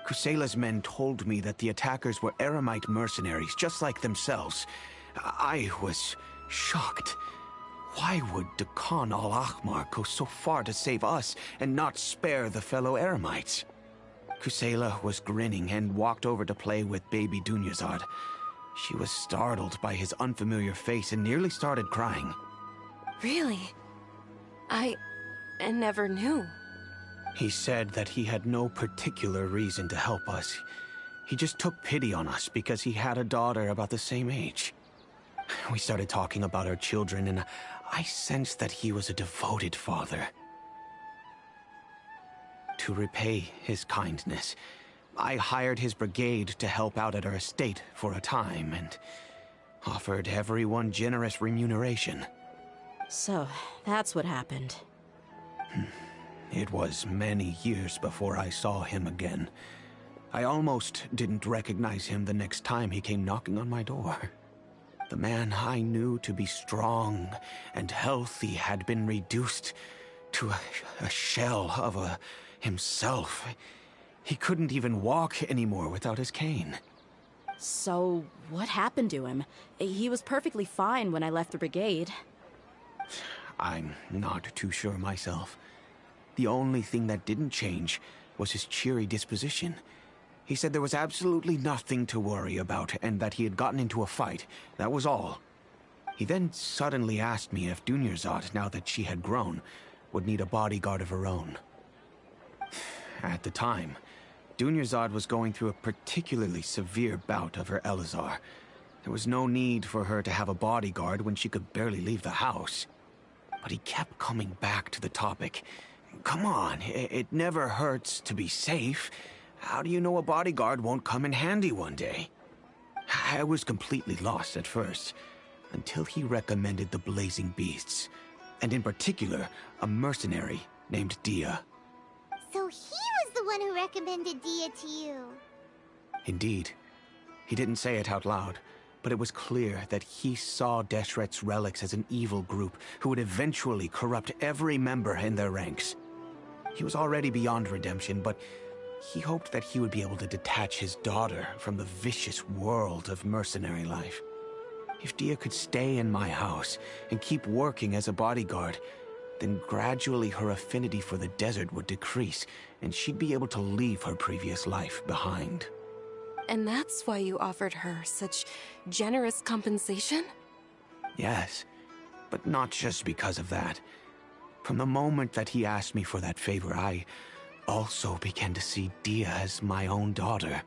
Kusela's men told me that the attackers were Eremite mercenaries, just like themselves. I was shocked. Why would Dekan al-Ahmar go so far to save us and not spare the fellow Eremites? Kusela was grinning and walked over to play with baby Dunyarzad. She was startled by his unfamiliar face and nearly started crying. Really? I never knew. He said that he had no particular reason to help us. He just took pity on us because he had a daughter about the same age. We started talking about our children, and I sensed that he was a devoted father. To repay his kindness, I hired his brigade to help out at our estate for a time, and offered everyone generous remuneration. So, that's what happened. It was many years before I saw him again. I almost didn't recognize him the next time he came knocking on my door. The man I knew to be strong and healthy had been reduced to a shell of himself. He couldn't even walk anymore without his cane. So, what happened to him? He was perfectly fine when I left the brigade. I'm not too sure myself. The only thing that didn't change was his cheery disposition. He said there was absolutely nothing to worry about and that he had gotten into a fight. That was all. He then suddenly asked me if Dunyarzad, now that she had grown, would need a bodyguard of her own. At the time, Dunyarzad was going through a particularly severe bout of her Elazar. There was no need for her to have a bodyguard when she could barely leave the house. But he kept coming back to the topic. Come on, it never hurts to be safe. How do you know a bodyguard won't come in handy one day? I was completely lost at first, until he recommended the Blazing Beasts, and in particular, a mercenary named Dehya. So he was the one who recommended Dehya to you. Indeed. He didn't say it out loud, but it was clear that he saw Deshret's relics as an evil group who would eventually corrupt every member in their ranks. He was already beyond redemption, but he hoped that he would be able to detach his daughter from the vicious world of mercenary life. If Dehya could stay in my house and keep working as a bodyguard, then gradually her affinity for the desert would decrease, and she'd be able to leave her previous life behind. And that's why you offered her such generous compensation? Yes, but not just because of that. From the moment that he asked me for that favor, I also began to see Dehya as my own daughter.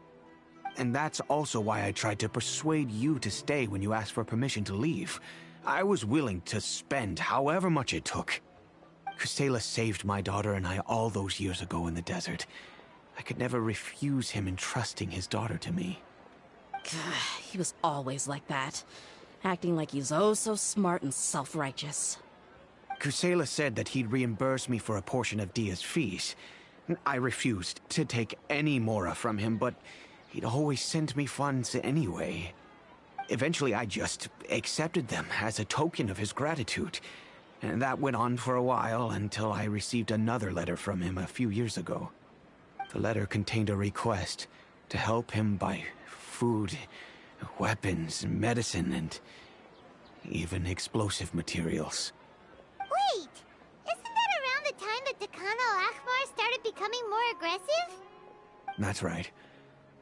And that's also why I tried to persuade you to stay when you asked for permission to leave. I was willing to spend however much it took. Kusela saved my daughter and I all those years ago in the desert. I could never refuse him entrusting his daughter to me. He was always like that, acting like he's oh so smart and self-righteous. Kusela said that he'd reimburse me for a portion of Dehya's fees. I refused to take any mora from him, but he'd always send me funds anyway. Eventually, I just accepted them as a token of his gratitude. And that went on for a while until I received another letter from him a few years ago. The letter contained a request to help him buy food, weapons, medicine, and even explosive materials. Wait! Isn't that around the time that Dekan al-Ahmar started becoming more aggressive? That's right.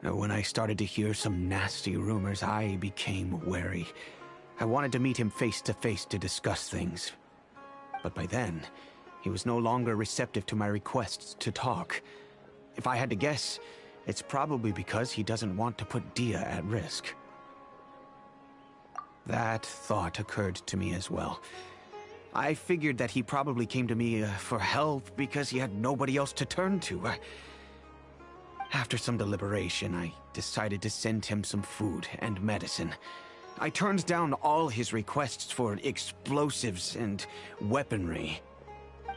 When I started to hear some nasty rumors, I became wary. I wanted to meet him face to face to discuss things. But by then, He was no longer receptive to my requests to talk. If I had to guess, it's probably because he doesn't want to put Dehya at risk. That thought occurred to me as well. I figured that he probably came to me for help because he had nobody else to turn to. After some deliberation, I decided to send him some food and medicine. I turned down all his requests for explosives and weaponry.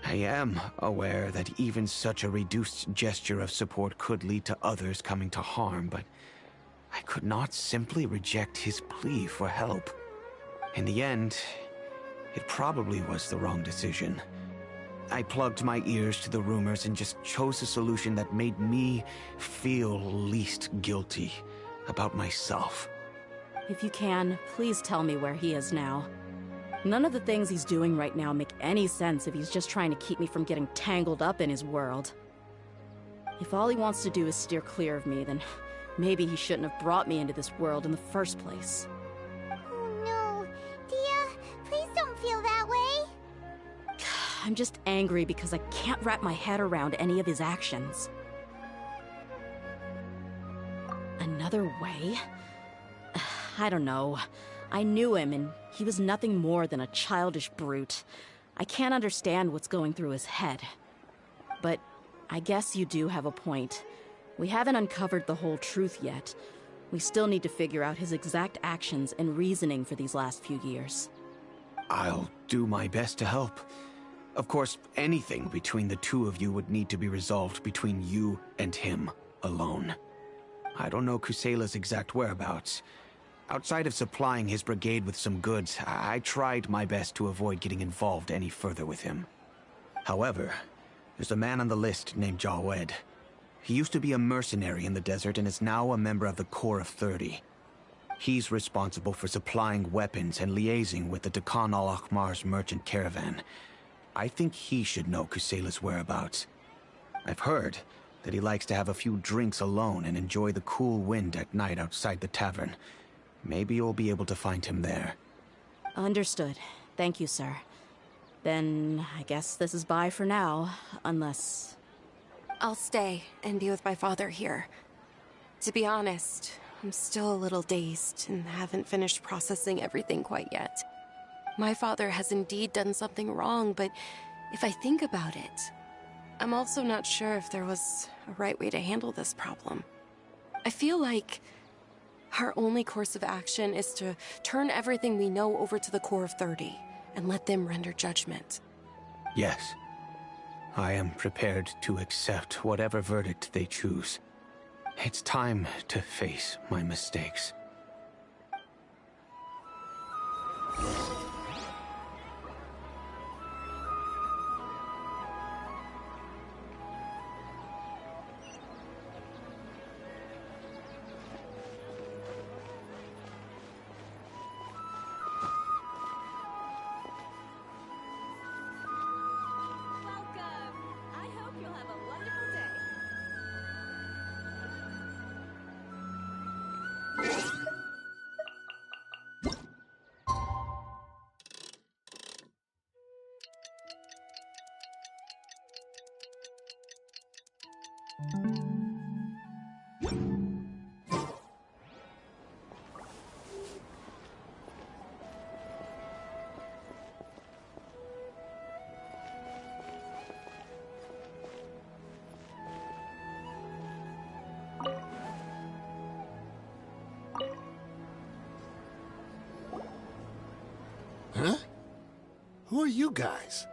I am aware that even such a reduced gesture of support could lead to others coming to harm, but I could not simply reject his plea for help. In the end, it probably was the wrong decision. I plugged my ears to the rumors and just chose a solution that made me feel least guilty about myself. If you can, please tell me where he is now. None of the things he's doing right now make any sense if he's just trying to keep me from getting tangled up in his world. If all he wants to do is steer clear of me, then maybe he shouldn't have brought me into this world in the first place. Oh no. Dehya, please don't feel that way. I'm just angry because I can't wrap my head around any of his actions. Another way? I don't know. I knew him, and he was nothing more than a childish brute. I can't understand what's going through his head. But I guess you do have a point. We haven't uncovered the whole truth yet. We still need to figure out his exact actions and reasoning for these last few years. I'll do my best to help. Of course, anything between the two of you would need to be resolved between you and him alone. I don't know Kusela's exact whereabouts. Outside of supplying his brigade with some goods, I tried my best to avoid getting involved any further with him. However, there's a man on the list named JOGOS. He used to be a mercenary in the desert and is now a member of the Corps of 30. He's responsible for supplying weapons and liaising with the Dakan al-Akhmar's merchant caravan. I think he should know Kusela's whereabouts. I've heard that he likes to have a few drinks alone and enjoy the cool wind at night outside the tavern. Maybe you'll be able to find him there. Understood. Thank you, sir. Then I guess this is bye for now, unless... I'll stay and be with my father here. To be honest, I'm still a little dazed and haven't finished processing everything quite yet. My father has indeed done something wrong, but if I think about it, I'm also not sure if there was a right way to handle this problem. I feel like our only course of action is to turn everything we know over to the Corps of 30 and let them render judgment. Yes. I am prepared to accept whatever verdict they choose. It's time to face my mistakes. Huh? Who are you guys?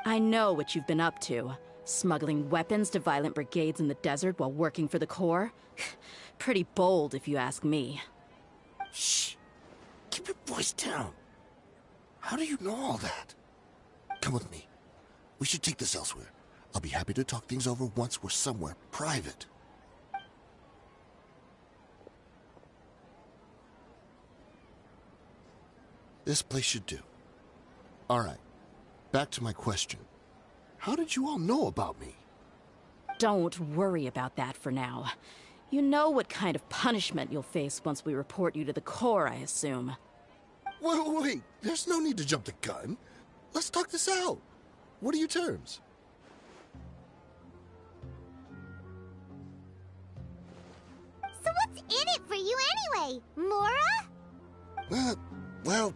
I know what you've been up to. Smuggling weapons to violent brigades in the desert while working for the Corps? Pretty bold, if you ask me. Shh. Keep your voice down. How do you know all that? Come with me. We should take this elsewhere. I'll be happy to talk things over once we're somewhere private. This place should do. All right. Back to my question. How did you all know about me? Don't worry about that for now. You know what kind of punishment you'll face once we report you to the Corps, I assume. Wait. There's no need to jump the gun. Let's talk this out. What are your terms? So what's in it for you anyway, Mora? Well,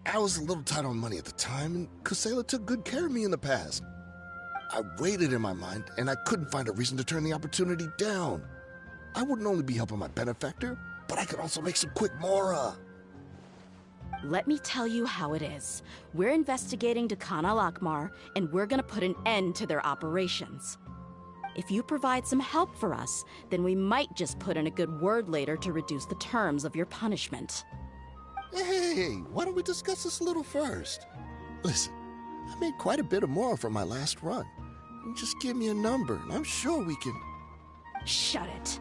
I was a little tight on money at the time, and Kusela took good care of me in the past. I weighed it in my mind, and I couldn't find a reason to turn the opportunity down. I wouldn't only be helping my benefactor, but I could also make some quick Mora. Let me tell you how it is. We're investigating Khan al-Akmar, and we're gonna put an end to their operations. If you provide some help for us, then we might just put in a good word later to reduce the terms of your punishment. Hey, why don't we discuss this a little first? Listen, I made quite a bit of Mora from my last run. Just give me a number, and I'm sure we can... Shut it.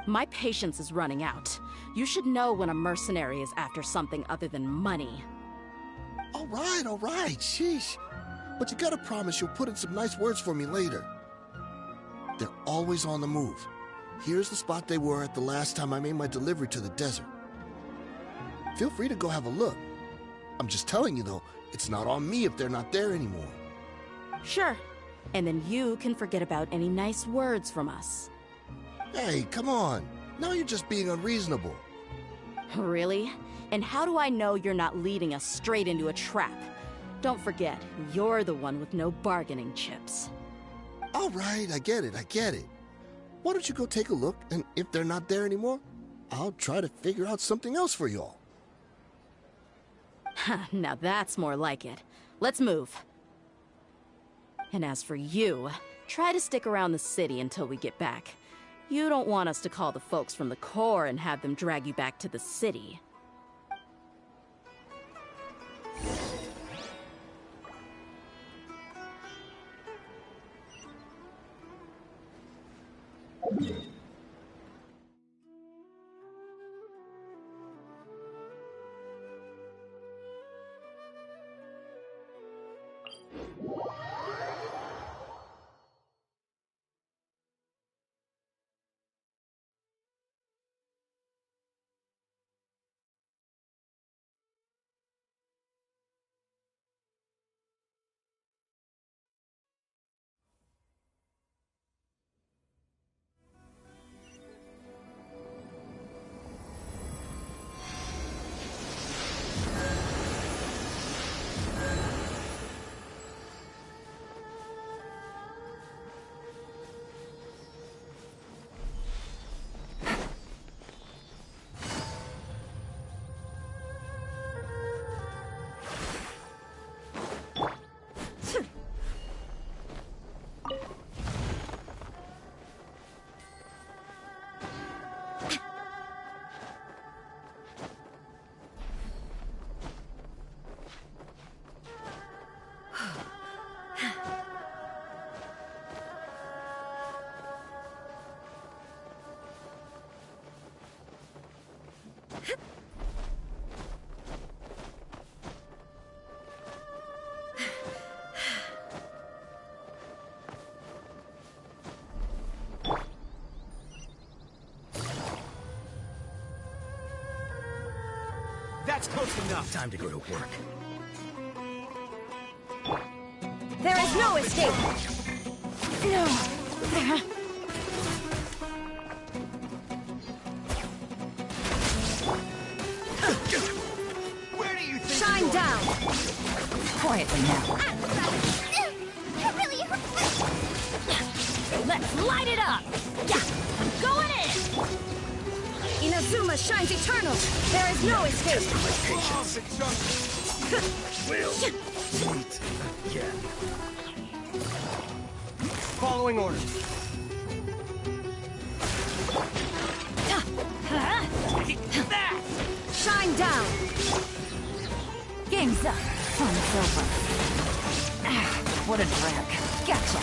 My patience is running out. You should know when a mercenary is after something other than money. All right, sheesh. But you gotta promise you'll put in some nice words for me later. They're always on the move. Here's the spot they were at the last time I made my delivery to the desert. Feel free to go have a look. I'm just telling you, though, it's not on me if they're not there anymore. Sure. And then you can forget about any nice words from us. Hey, come on. Now you're just being unreasonable. Really? And how do I know you're not leading us straight into a trap? Don't forget, you're the one with no bargaining chips. All right, I get it. Why don't you go take a look, and if they're not there anymore, I'll try to figure out something else for y'all. Now that's more like it. Let's move. And as for you, try to stick around the city until we get back. You don't want us to call the folks from the Corps and have them drag you back to the city. That's close enough. Time to go to work. There is no escape! Where do you think Shine you're down! Quietly now. That really hurts. Let's light it up! Yeah! Going in! Inazuma shines eternal! There is no escape! Will meet again. Following orders. Take that! Shine down! Game's up. Fun's over. What a drag. Gotcha.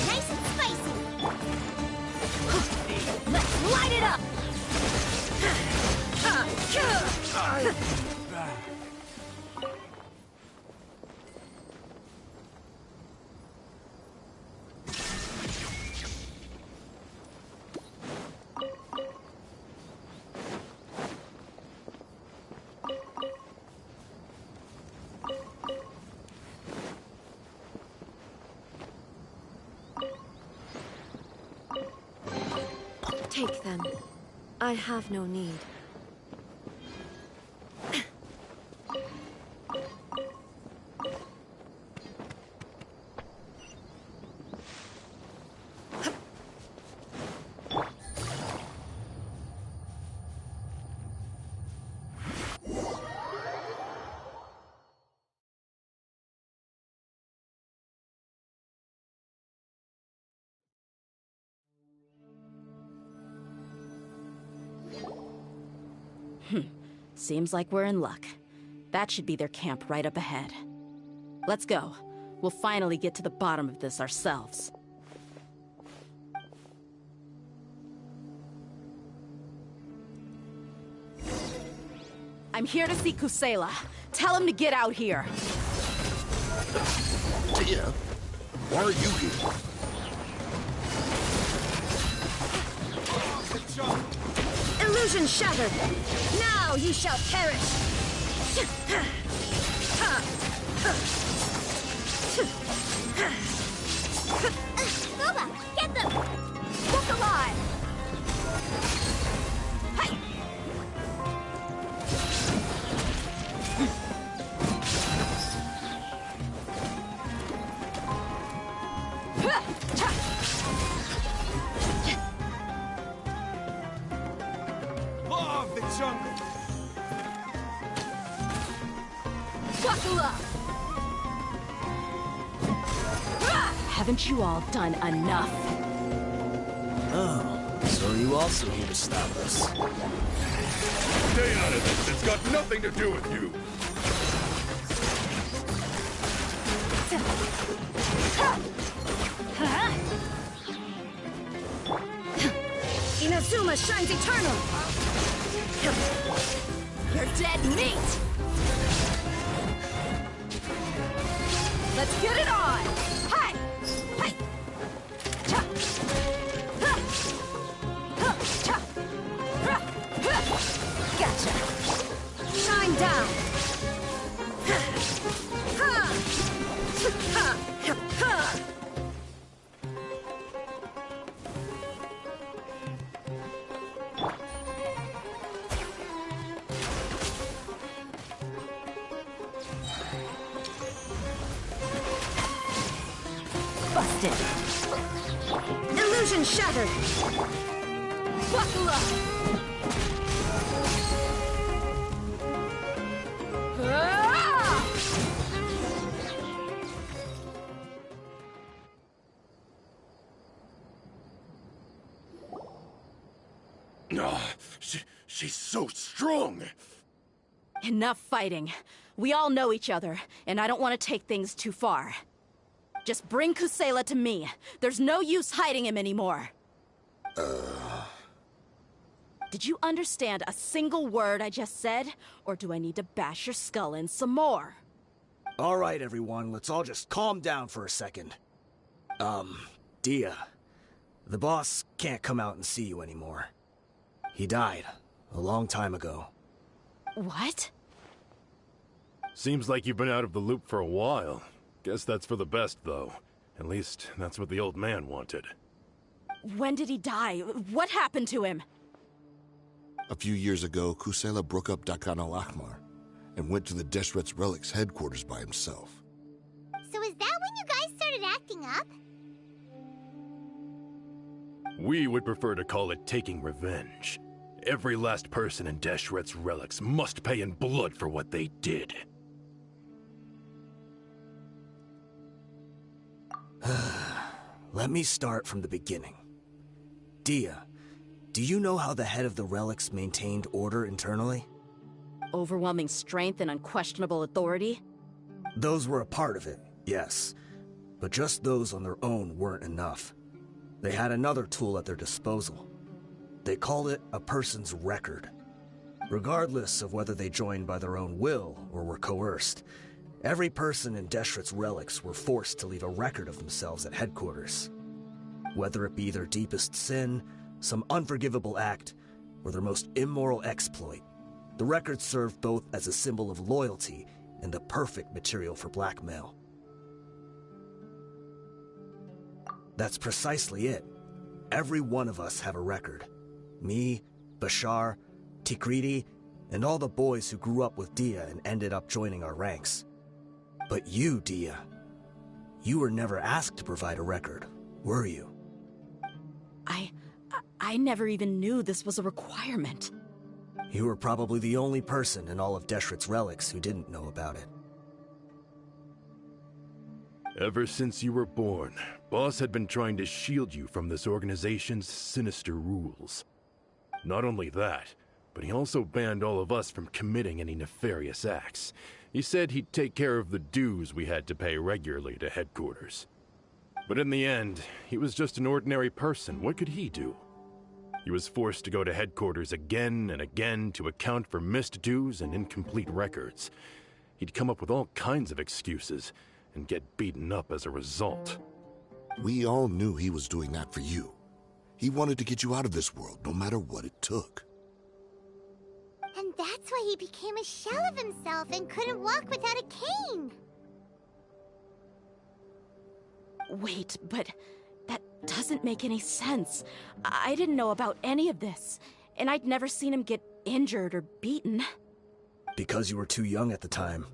Nice and spicy. Let's light it up! Take them. I have no need. Seems like we're in luck. That should be their camp right up ahead. Let's go. We'll finally get to the bottom of this ourselves. I'm here to see Kusela. Tell him to get out here. Dehya, why are you here? Illusion shattered! Now you shall perish! Boba, get them! Look alive! Hey! Law of the jungle! Buckle up! Haven't you all done enough? Oh, so are you also here to stop us? Stay out of this! It's got nothing to do with you! Inazuma shines eternal! You're dead meat! Let's get it on! Hi! Hi! Cha! Ha! Ha! Cha! Ha! Ha! Gotcha! Shine down! Ha! Ha! Ha! Ha! Busted. Illusion shattered. Buckle up. Ah! She's so strong! Enough fighting. We all know each other, and I don't want to take things too far. Just bring Kusela to me. There's no use hiding him anymore. Did you understand a single word I just said? Or do I need to bash your skull in some more? All right, everyone, let's all just calm down for a second. Dehya, the boss can't come out and see you anymore. He died a long time ago. What? Seems like you've been out of the loop for a while. Guess that's for the best, though. At least, that's what the old man wanted. When did he die? What happened to him? A few years ago, Kusela broke up Dakan al-Ahmar and went to the Deshret's Relics headquarters by himself. So is that when you guys started acting up? We would prefer to call it taking revenge. Every last person in Deshret's Relics must pay in blood for what they did. Let me start from the beginning. Dehya, do you know how the head of the Relics maintained order internally? Overwhelming strength and unquestionable authority? Those were a part of it, yes. But just those on their own weren't enough. They had another tool at their disposal. They called it a person's record. Regardless of whether they joined by their own will or were coerced, every person in Deshret's Relics were forced to leave a record of themselves at headquarters. Whether it be their deepest sin, some unforgivable act, or their most immoral exploit, the record served both as a symbol of loyalty and the perfect material for blackmail. That's precisely it. Every one of us have a record, Me, Bashar, Tikriti, and all the boys who grew up with Dehya and ended up joining our ranks. But you, Dehya, you were never asked to provide a record, were you? I never even knew this was a requirement. You were probably the only person in all of Deshret's relics who didn't know about it. Ever since you were born, Boss had been trying to shield you from this organization's sinister rules. Not only that, but he also banned all of us from committing any nefarious acts. He said he'd take care of the dues we had to pay regularly to headquarters. But in the end, he was just an ordinary person. What could he do? He was forced to go to headquarters again and again to account for missed dues and incomplete records. He'd come up with all kinds of excuses and get beaten up as a result. We all knew he was doing that for you. He wanted to get you out of this world, no matter what it took. And that's why he became a shell of himself and couldn't walk without a cane. Wait, but that doesn't make any sense. I didn't know about any of this, and I'd never seen him get injured or beaten. Because you were too young at the time.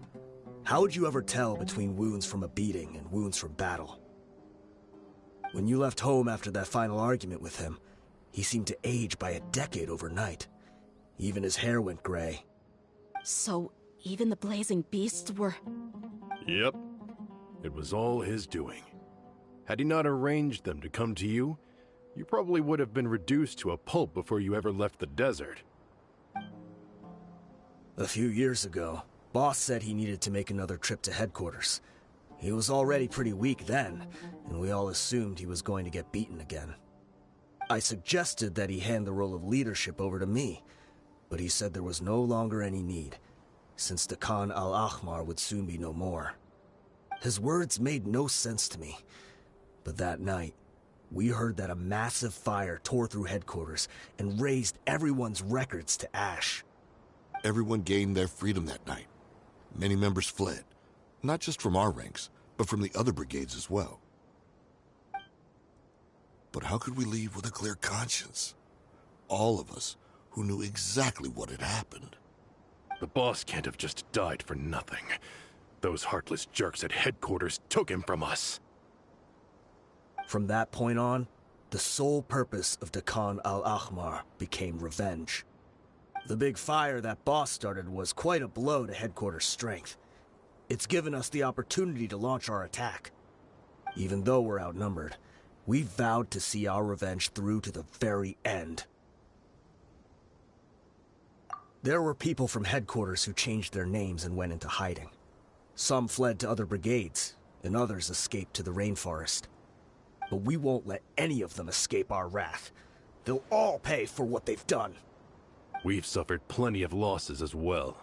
How would you ever tell between wounds from a beating and wounds from battle? When you left home after that final argument with him, he seemed to age by a decade overnight. Even his hair went gray. So, even the blazing beasts were... Yep. It was all his doing. Had he not arranged them to come to you, you probably would have been reduced to a pulp before you ever left the desert. A few years ago, Boss said he needed to make another trip to headquarters. He was already pretty weak then, and we all assumed he was going to get beaten again. I suggested that he hand the role of leadership over to me, but he said there was no longer any need, since the Khan al-Ahmar would soon be no more. His words made no sense to me, but that night, we heard that a massive fire tore through headquarters and razed everyone's records to ash. Everyone gained their freedom that night. Many members fled, not just from our ranks, but from the other brigades as well. But how could we leave with a clear conscience? All of us who knew exactly what had happened. The boss can't have just died for nothing. Those heartless jerks at headquarters took him from us. From that point on, the sole purpose of the Khan al-Ahmar became revenge. The big fire that Boss started was quite a blow to headquarters' strength. It's given us the opportunity to launch our attack. Even though we're outnumbered, we vowed to see our revenge through to the very end. There were people from headquarters who changed their names and went into hiding. Some fled to other brigades, and others escaped to the rainforest. But we won't let any of them escape our wrath. They'll all pay for what they've done. We've suffered plenty of losses as well.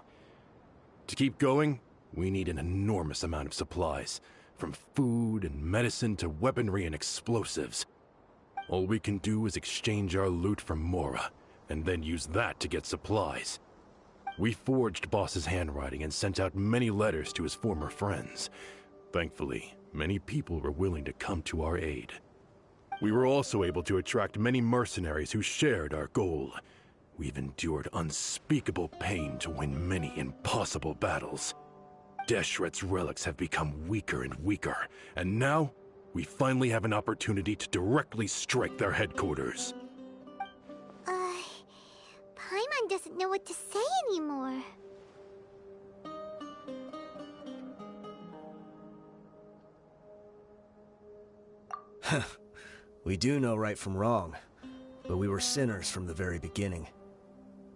To keep going, we need an enormous amount of supplies, from food and medicine to weaponry and explosives. All we can do is exchange our loot from Mora, and then use that to get supplies. We forged Boss's handwriting and sent out many letters to his former friends. Thankfully, many people were willing to come to our aid. We were also able to attract many mercenaries who shared our goal. We've endured unspeakable pain to win many impossible battles. Deshret's relics have become weaker and weaker, and now we finally have an opportunity to directly strike their headquarters. Paimon doesn't know what to say anymore. We do know right from wrong, but we were sinners from the very beginning.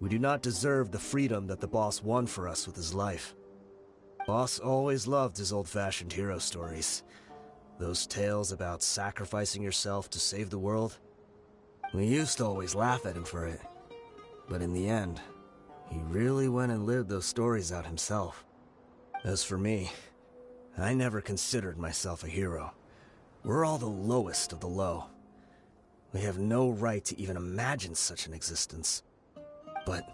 We do not deserve the freedom that the boss won for us with his life. Boss always loved his old-fashioned hero stories. Those tales about sacrificing yourself to save the world. We used to always laugh at him for it. But in the end, he really went and lived those stories out himself. As for me, I never considered myself a hero. We're all the lowest of the low. We have no right to even imagine such an existence. But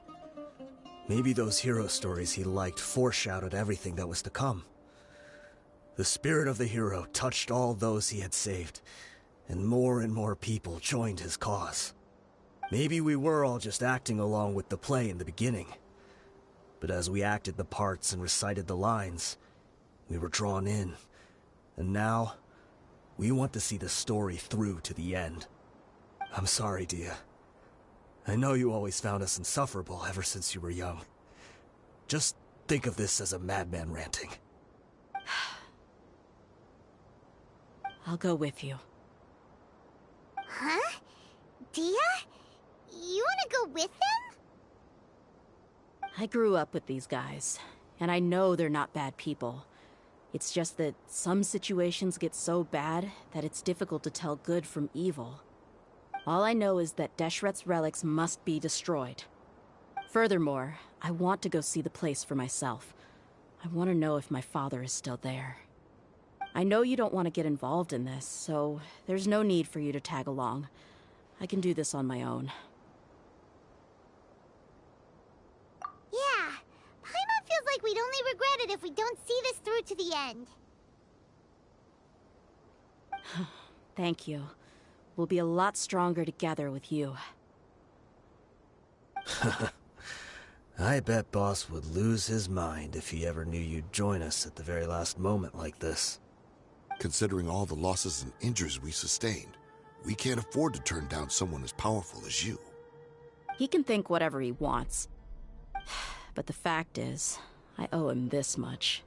maybe those hero stories he liked foreshadowed everything that was to come. The spirit of the hero touched all those he had saved, and more people joined his cause. Maybe we were all just acting along with the play in the beginning. But as we acted the parts and recited the lines, we were drawn in. And now, we want to see the story through to the end. I'm sorry, Dehya. I know you always found us insufferable ever since you were young. Just think of this as a madman ranting. I'll go with you. Huh? Dehya? You wanna go with them? I grew up with these guys, and I know they're not bad people. It's just that some situations get so bad that it's difficult to tell good from evil. All I know is that Deshret's relics must be destroyed. Furthermore, I want to go see the place for myself. I want to know if my father is still there. I know you don't want to get involved in this, so there's no need for you to tag along. I can do this on my own. Yeah. Paimon feels like we'd only regret it if we don't see this through to the end. Thank you. We'll be a lot stronger together with you. I bet Boss would lose his mind if he ever knew you'd join us at the very last moment like this. Considering all the losses and injuries we sustained, we can't afford to turn down someone as powerful as you. He can think whatever he wants. But the fact is, I owe him this much.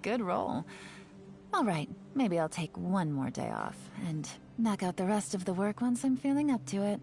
Good roll. All right, maybe I'll take one more day off and knock out the rest of the work once I'm feeling up to it.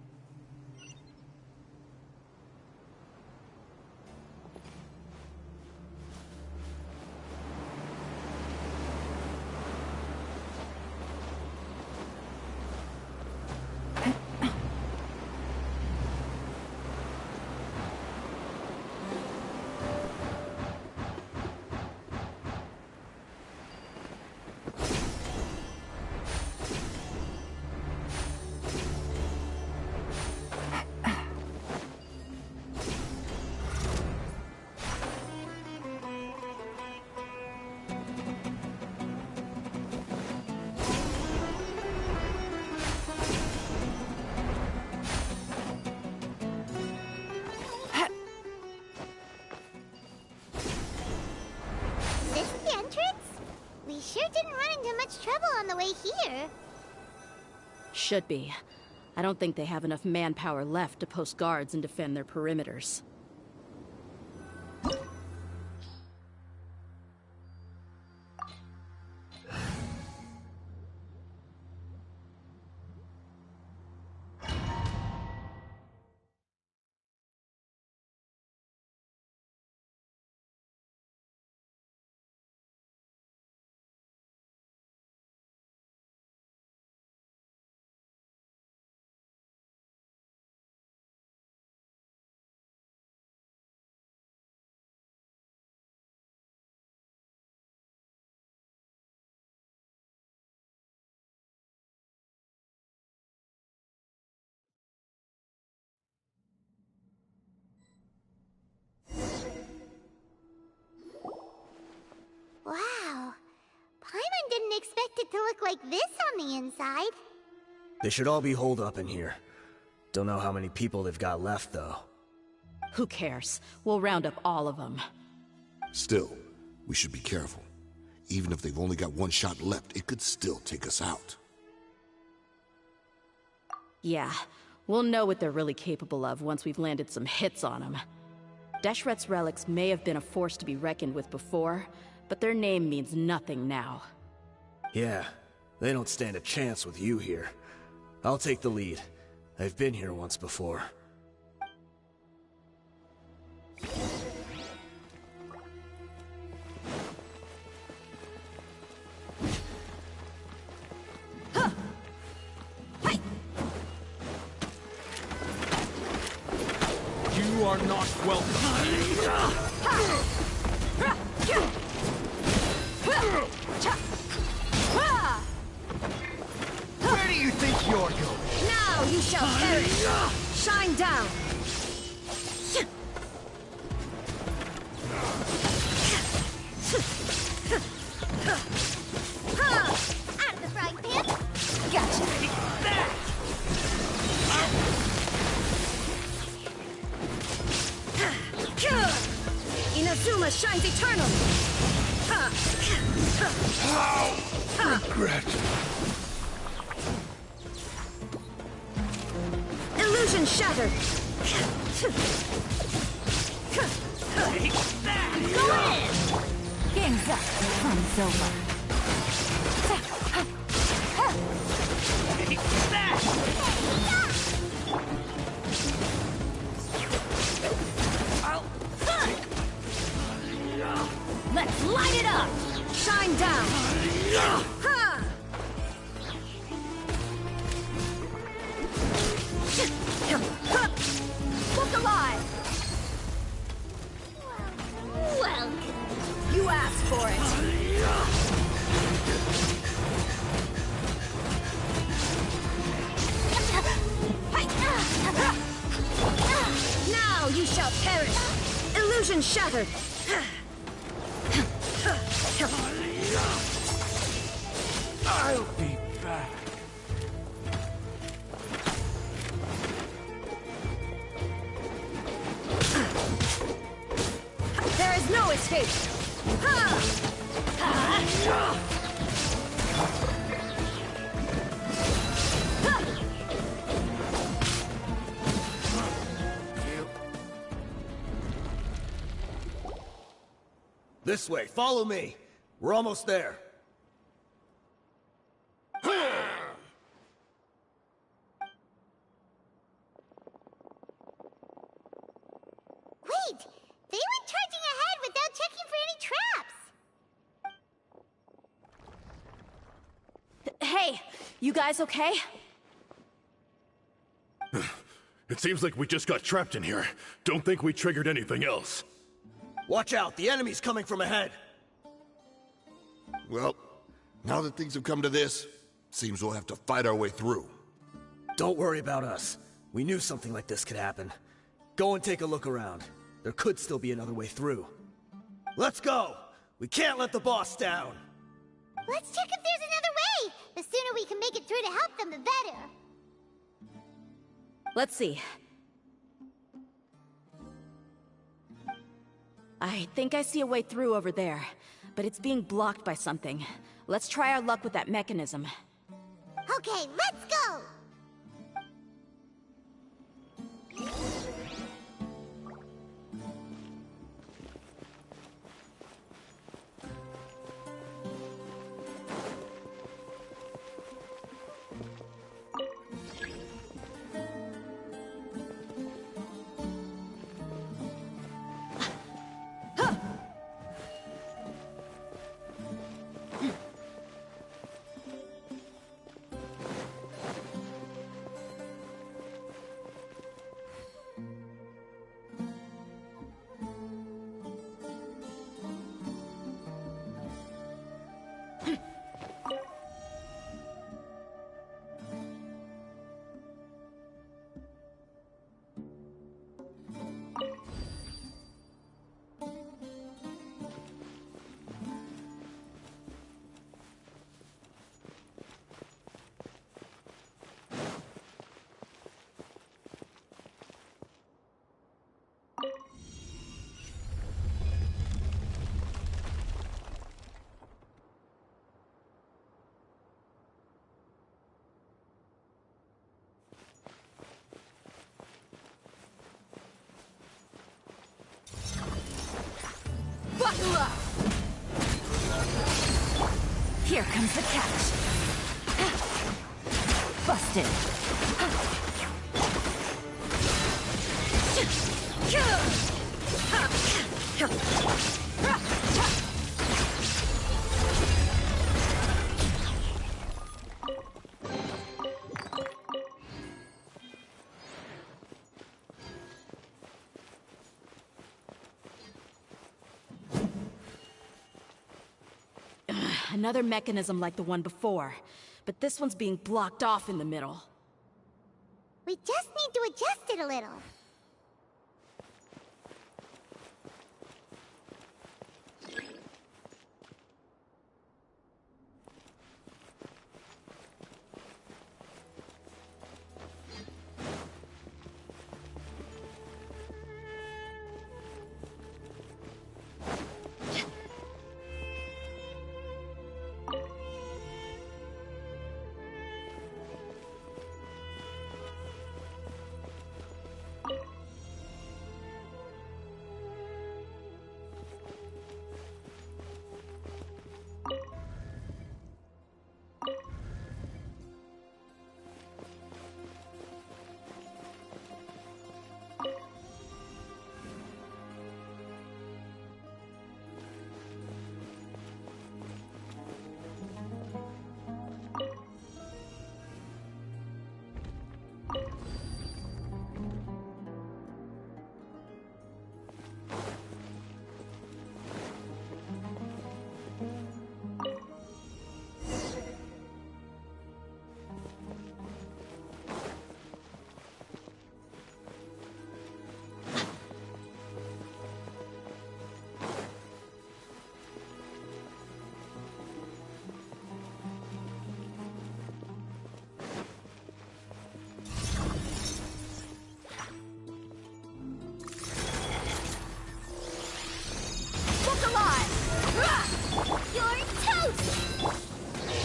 This the entrance? We sure didn't run into much trouble on the way here. Should be. I don't think they have enough manpower left to post guards and defend their perimeters. expect it to look like this on the inside. They should all be holed up in here. Don't know how many people they've got left, though. Who cares? We'll round up all of them. Still, we should be careful. Even if they've only got one shot left, it could still take us out. Yeah, we'll know what they're really capable of once we've landed some hits on them. Deshret's relics may have been a force to be reckoned with before, but their name means nothing now. Yeah, they don't stand a chance with you here. I'll take the lead. I've been here once before. You are not welcome. Where do you think you're going? Now you shall perish! Shine down! Out of the frying pan! Gotcha! Inazuma shines eternal! Regret. Illusion shattered! Go in! Game's up. Fun's over. Let's light it up! Shine down! Ha! Look alive! Well, You asked for it! Now you shall perish! Illusion shattered! I'll be back. There is no escape! This way, follow me. We're almost there. wait! They went charging ahead without checking for any traps! Hey, you guys okay? It seems like we just got trapped in here. Don't think we triggered anything else. Watch out, the enemy's coming from ahead. Well, now that things have come to this, seems we'll have to fight our way through. Don't worry about us. We knew something like this could happen. Go and take a look around. There could still be another way through. Let's go! We can't let the boss down! Let's check if there's another way! The sooner we can make it through to help them, the better! Let's see. I think I see a way through over there, but it's being blocked by something. Let's try our luck with that mechanism. Okay, let's go! Here comes the catch. Busted. Another mechanism like the one before, but this one's being blocked off in the middle. We just need to adjust it a little.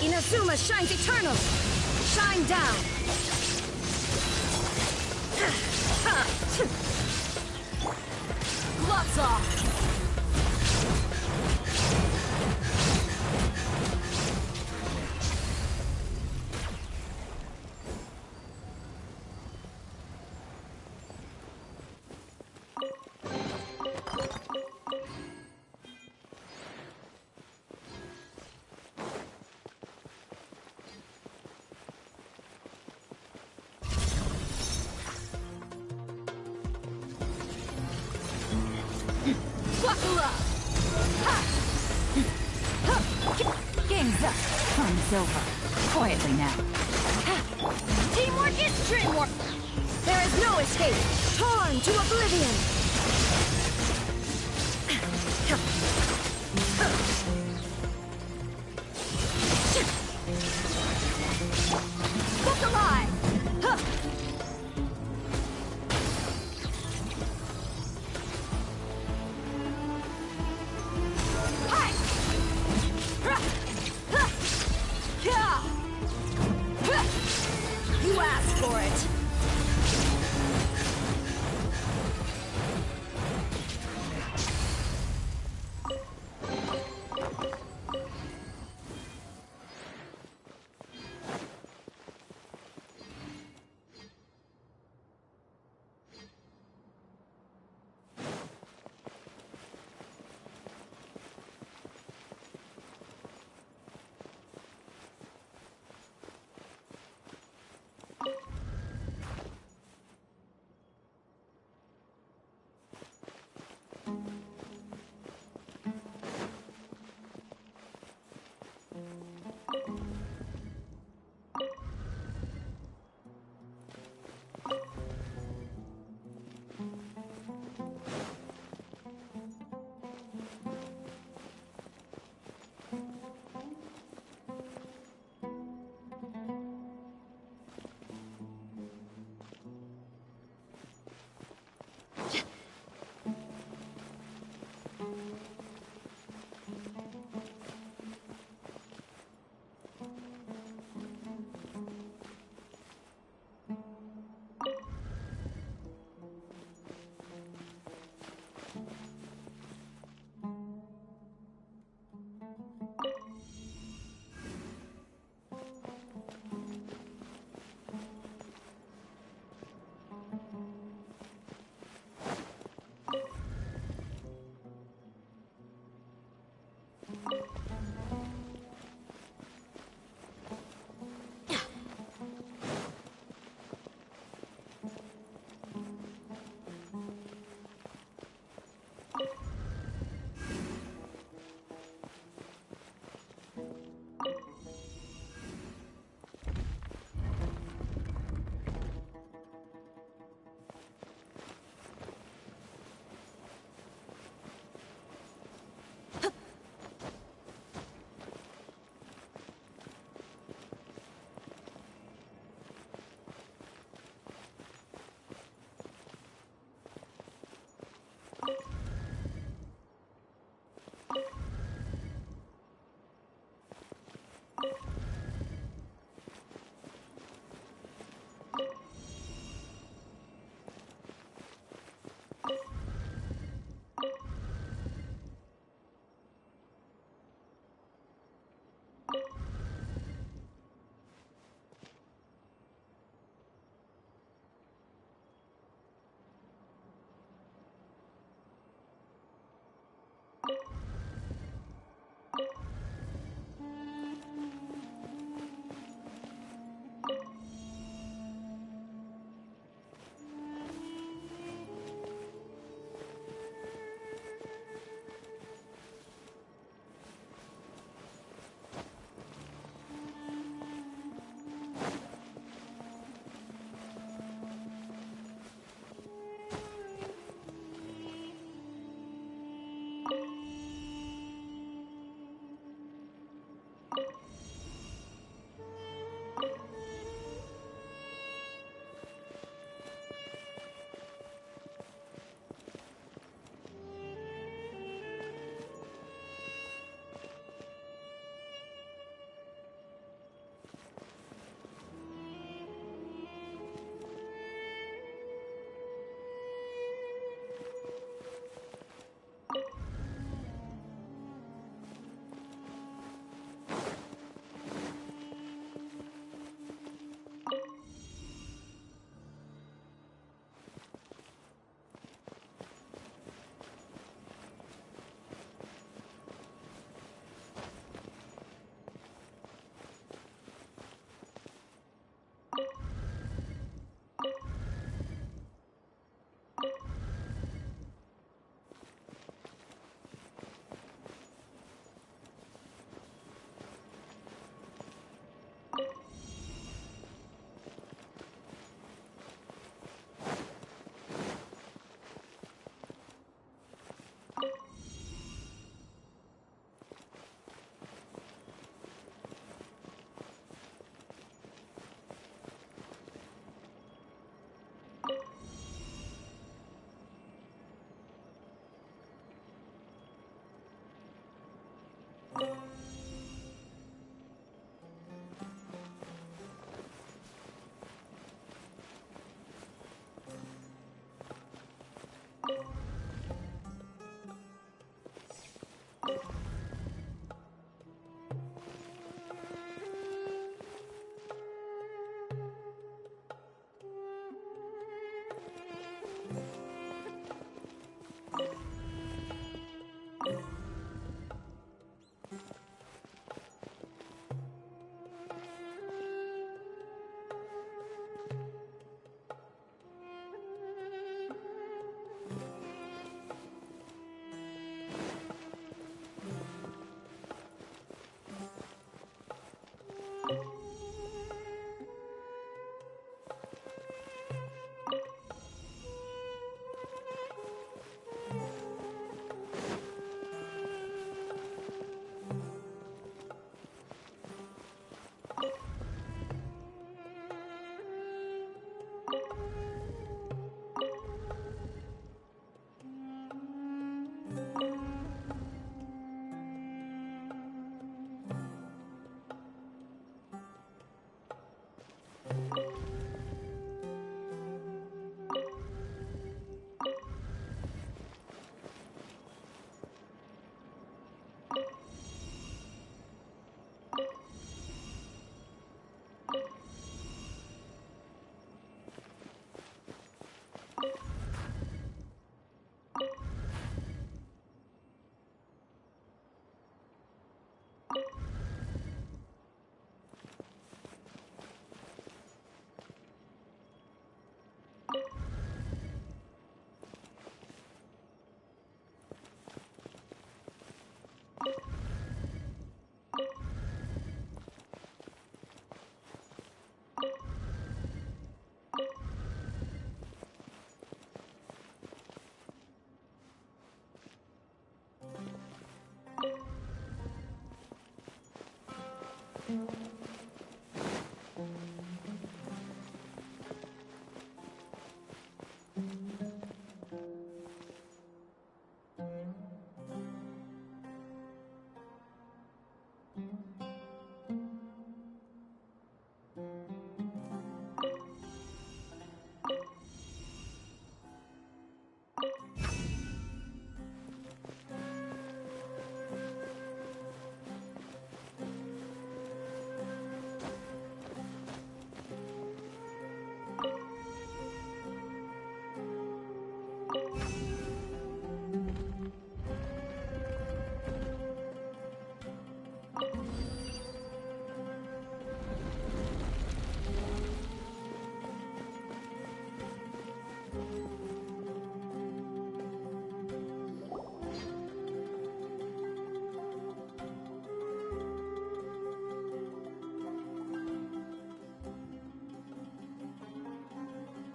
Inazuma shines eternal! Shine down! Gloves off! Game's up. Time's over. Quietly now. Teamwork is dreamwork! There is no escape! Torn to oblivion! Look alive! You asked for it!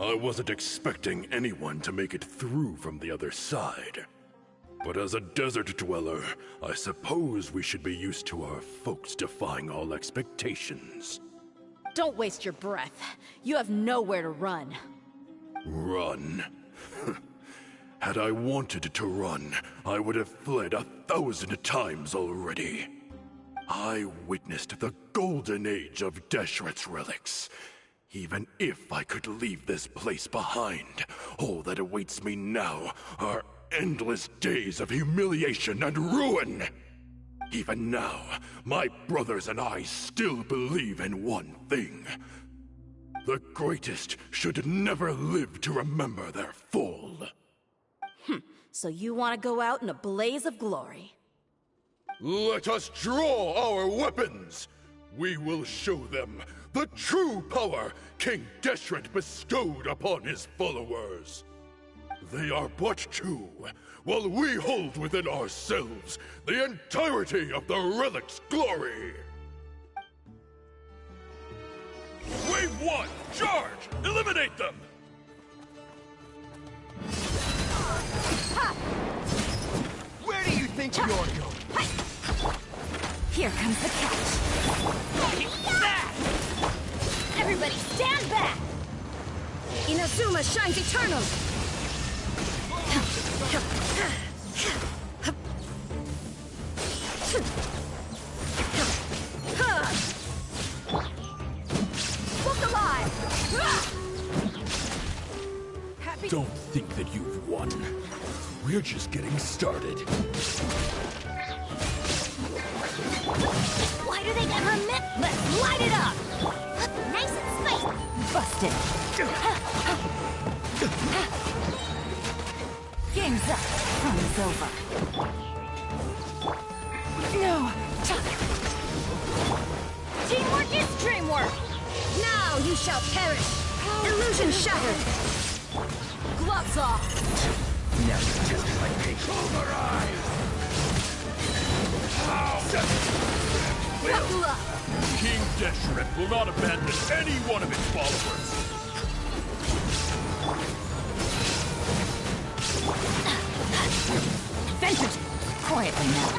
I wasn't expecting anyone to make it through from the other side. But as a desert dweller, I suppose we should be used to our folks defying all expectations. Don't waste your breath. You have nowhere to run. Run? Had I wanted to run, I would have fled 1,000 times already. I witnessed the golden age of Deshret's relics. Even if I could leave this place behind, all that awaits me now are endless days of humiliation and ruin. Even now, my brothers and I still believe in one thing. The greatest should never live to remember their fall. So you want to go out in a blaze of glory? Let us draw our weapons! We will show them the true power King Deshret bestowed upon his followers. They are but two, while we hold within ourselves the entirety of the relic's glory. Wave 1, charge! Eliminate them! Where do you think you're going? Here comes the catch. Everybody stand back! Inazuma shines eternal! Look alive! Don't think that you've won. We're just getting started. Why do they never admit? Let's light it up! Nice and spicy! Busted. Game's up. Fun's over. No. Teamwork is dreamwork! Now you shall perish! Illusion shattered! Gloves off! Never just like me. Buckle up! King Deshret will not abandon any one of its followers. Vengeance! Quietly now.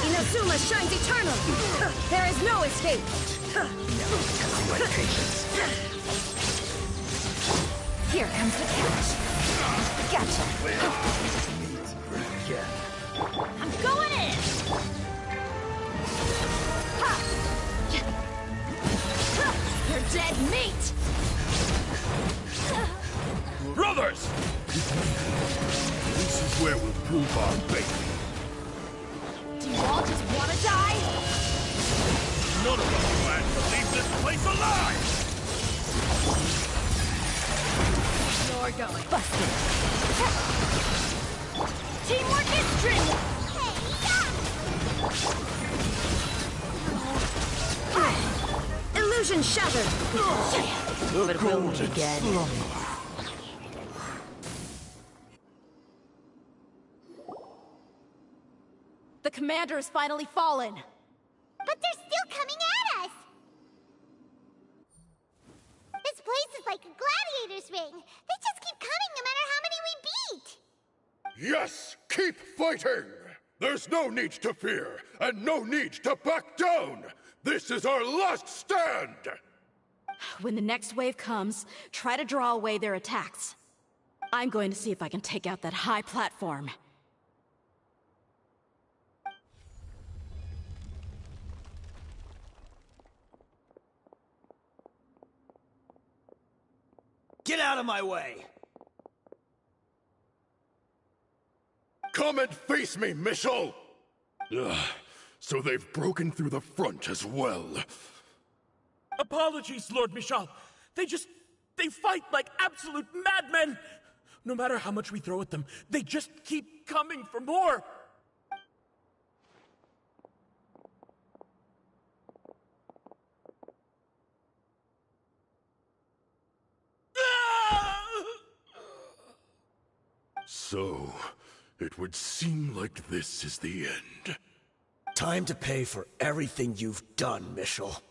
Inazuma shines eternal! There is no escape! Here comes the catch. Gotcha. I'm going in! You're dead meat! Brothers! This is where we'll prove our faith. Do you all just want to die? None of us plan to leave this place alive! You're going. Busted. Teamwork is dream! Illusion shattered! The golden slumber. The commander has finally fallen! But they're still coming at us! This place is like a gladiator's ring. They just keep coming no matter how many we beat! Yes, keep fighting! There's no need to fear, and no need to back down! This is our last stand! When the next wave comes, try to draw away their attacks. I'm going to see if I can take out that high platform. Get out of my way! Come and face me, Michel! So they've broken through the front as well. Apologies, Lord Michal. They fight like absolute madmen! No matter how much we throw at them, they just keep coming for more! So, it would seem like this is the end. Time to pay for everything you've done, Michel.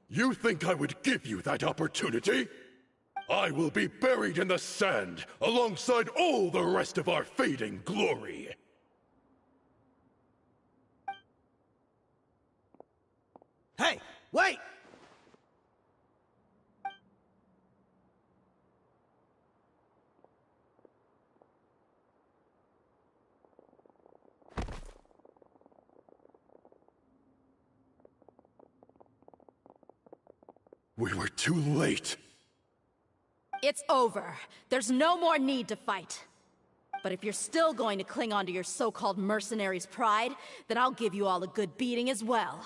You think I would give you that opportunity? I will be buried in the sand alongside all the rest of our fading glory. Hey, wait! We were too late. It's over. There's no more need to fight. But if you're still going to cling on to your so-called mercenary's pride, then I'll give you all a good beating as well.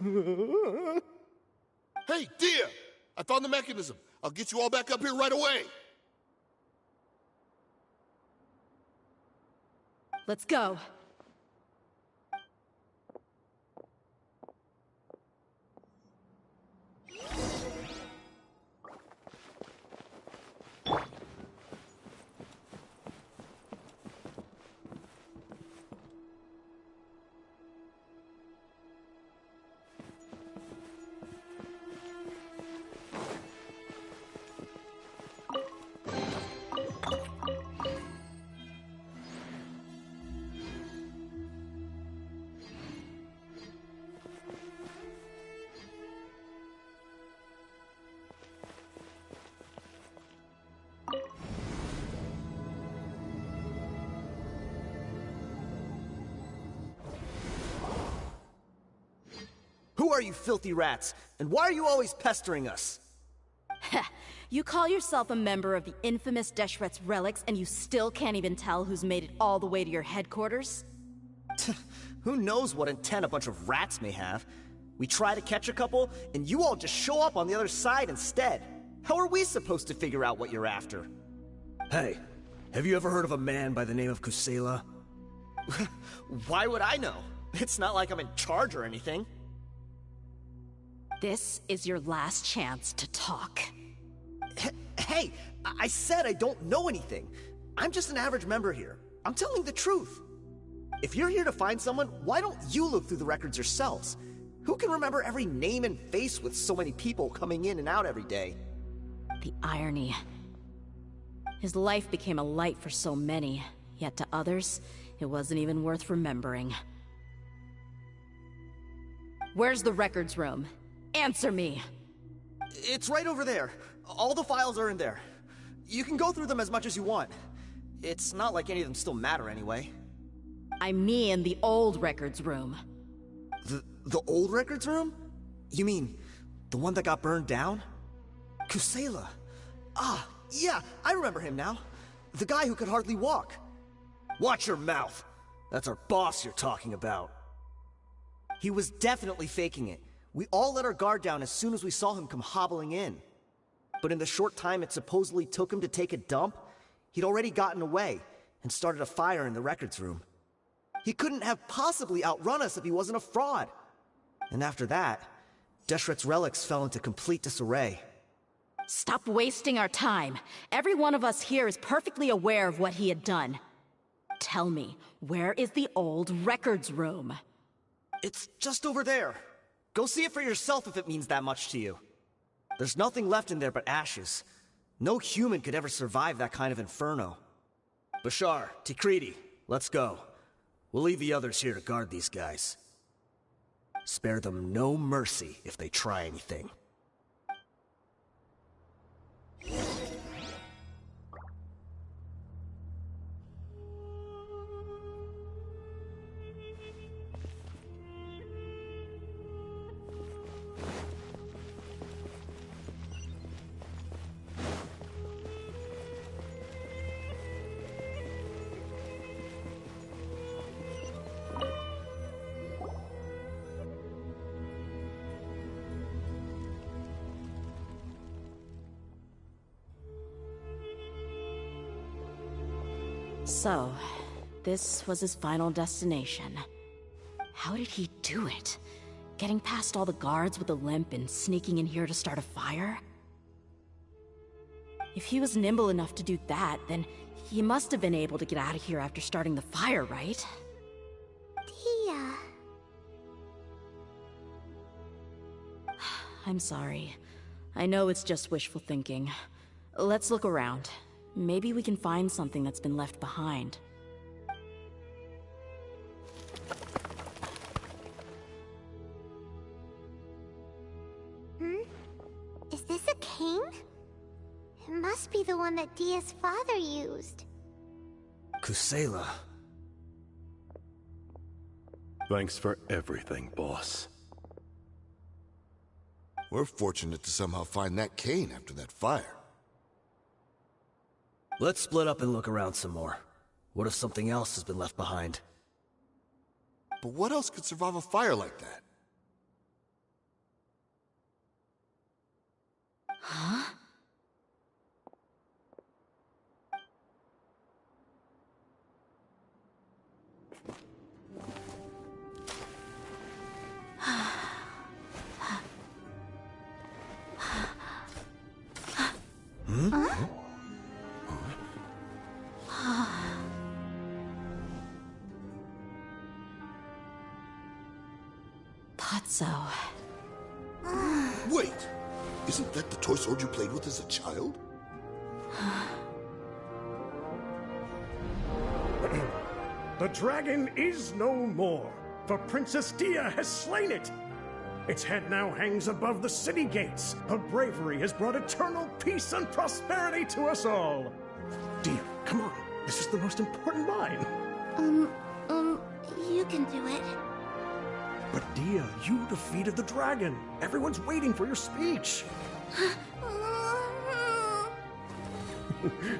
Hey, Dehya! I found the mechanism. I'll get you all back up here right away. Let's go. Who are you filthy rats? And why are you always pestering us? You call yourself a member of the infamous Deshret's relics, and you still can't even tell who's made it all the way to your headquarters? Who knows what intent a bunch of rats may have? We try to catch a couple, and you all just show up on the other side instead. How are we supposed to figure out what you're after? Hey, have you ever heard of a man by the name of Kusela? Why would I know? It's not like I'm in charge or anything. This is your last chance to talk. Hey, I said I don't know anything. I'm just an average member here. I'm telling the truth. If you're here to find someone, why don't you look through the records yourselves? Who can remember every name and face with so many people coming in and out every day? The irony. His life became a light for so many, yet to others, it wasn't even worth remembering. Where's the records room? Answer me! It's right over there. All the files are in there. You can go through them as much as you want. It's not like any of them still matter anyway. I mean the old records room. The old records room? You mean the one that got burned down? Kusela. Ah, yeah, I remember him now. The guy who could hardly walk. Watch your mouth. That's our boss you're talking about. He was definitely faking it. We all let our guard down as soon as we saw him come hobbling in. But in the short time it supposedly took him to take a dump, he'd already gotten away and started a fire in the records room. He couldn't have possibly outrun us if he wasn't a fraud. And after that, Deshret's relics fell into complete disarray. Stop wasting our time. Every one of us here is perfectly aware of what he had done. Tell me, where is the old records room? It's just over there. Go see it for yourself if it means that much to you. There's nothing left in there but ashes. No human could ever survive that kind of inferno. Bashar, Tikriti, let's go. We'll leave the others here to guard these guys. Spare them no mercy if they try anything. So, this was his final destination. How did he do it? Getting past all the guards with a limp and sneaking in here to start a fire? If he was nimble enough to do that, then he must have been able to get out of here after starting the fire, right? Dehya. I'm sorry. I know it's just wishful thinking. Let's look around. Maybe we can find something that's been left behind. Is this a cane? It must be the one that Dehya's father used. Kusela. Thanks for everything, boss. We're fortunate to somehow find that cane after that fire. Let's split up and look around some more. What if something else has been left behind? But what else could survive a fire like that? Huh? Thought so. Wait! Isn't that the toy sword you played with as a child? The dragon is no more, for Princess Dehya has slain it. Its head now hangs above the city gates. Her bravery has brought eternal peace and prosperity to us all. Dehya, come on. This is the most important line. You can do it. But Dehya, you defeated the dragon. Everyone's waiting for your speech.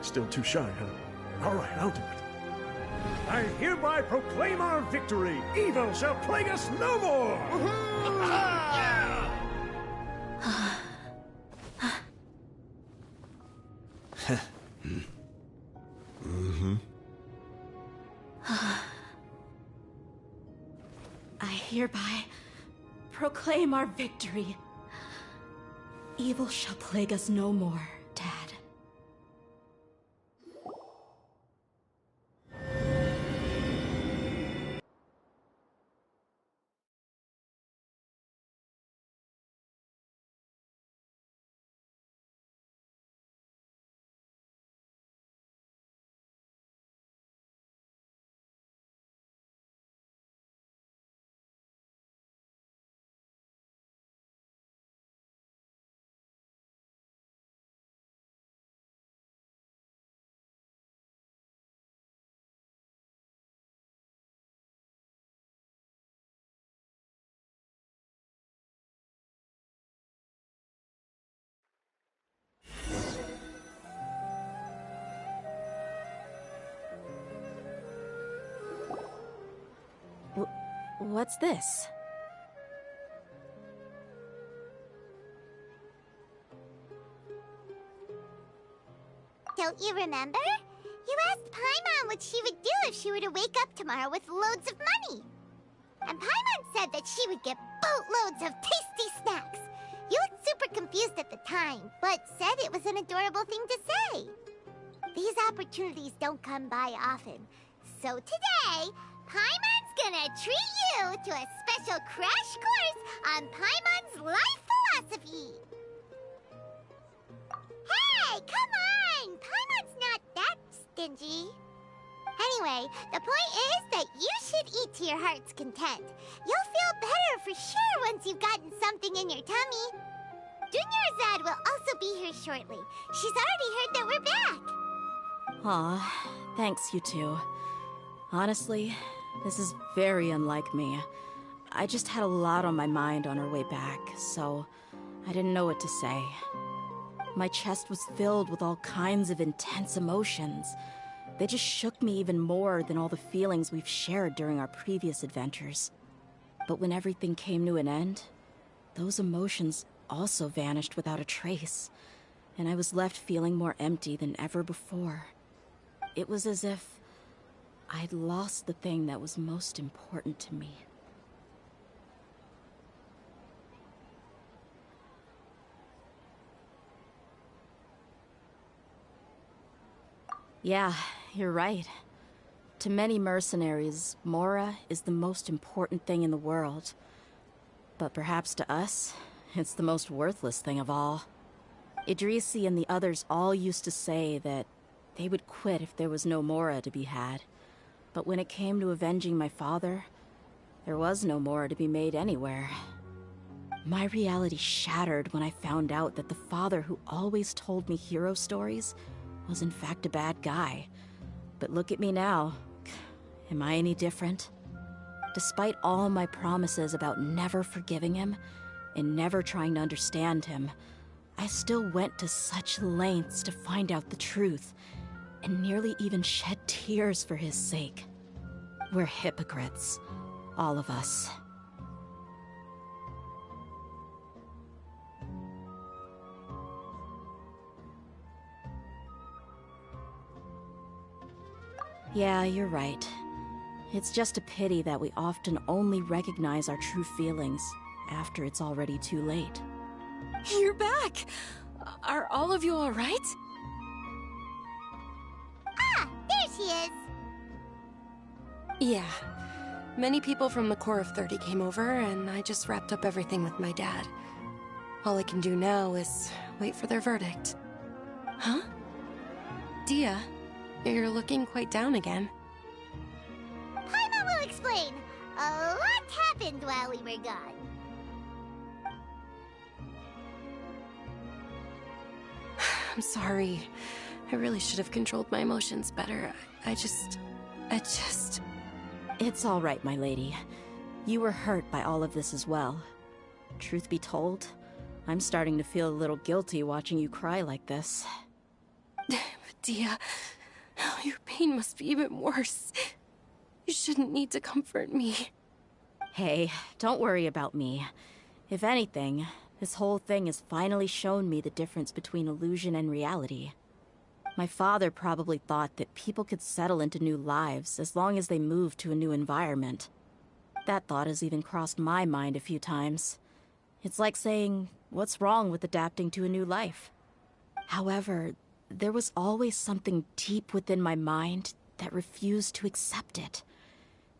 Still too shy, huh? All right, I'll do it. I hereby proclaim our victory. Evil shall plague us no more. I hereby proclaim our victory. Evil shall plague us no more, Dad. What's this? Don't you remember? You asked Paimon what she would do if she were to wake up tomorrow with loads of money. And Paimon said that she would get boatloads of tasty snacks. You looked super confused at the time, but said it was an adorable thing to say. These opportunities don't come by often. So today, Paimon's gonna treat you to a special crash course on Paimon's life philosophy. Hey, come on! Paimon's not that stingy. Anyway, the point is that you should eat to your heart's content. You'll feel better for sure once you've gotten something in your tummy. Dunyarzad will also be here shortly. She's already heard that we're back. Aw, thanks, you two. Honestly, this is very unlike me. I just had a lot on my mind on our way back, so I didn't know what to say. My chest was filled with all kinds of intense emotions. They just shook me even more than all the feelings we've shared during our previous adventures. But when everything came to an end, those emotions also vanished without a trace, and I was left feeling more empty than ever before. It was as if I'd lost the thing that was most important to me. Yeah, you're right. To many mercenaries, Mora is the most important thing in the world. But perhaps to us, It's the most worthless thing of all. Idrisi and the others all used to say that they would quit if there was no Mora to be had. But when it came to avenging my father, there was no Mora to be made anywhere. My reality shattered when I found out that the father who always told me hero stories was in fact a bad guy. But look at me now. Am I any different? Despite all my promises about never forgiving him and never trying to understand him, I still went to such lengths to find out the truth, and nearly even shed tears for his sake. We're hypocrites, all of us. Yeah, you're right. It's just a pity that we often only recognize our true feelings after it's already too late. You're back! Are all of you alright? Ah, there she is! Yeah. Many people from the Corps of 30 came over, and I just wrapped up everything with my dad. All I can do now is wait for their verdict. Huh? Dehya, you're looking quite down again. Paimon will explain. A lot happened while we were gone. I'm sorry. I really should have controlled my emotions better. I just... It's all right, my lady. You were hurt by all of this as well. Truth be told, I'm starting to feel a little guilty watching you cry like this. Dehya, your pain must be even worse. You shouldn't need to comfort me. Hey, don't worry about me. If anything, this whole thing has finally shown me the difference between illusion and reality. My father probably thought that people could settle into new lives as long as they moved to a new environment. That thought has even crossed my mind a few times. It's like saying, what's wrong with adapting to a new life? However, there was always something deep within my mind that refused to accept it.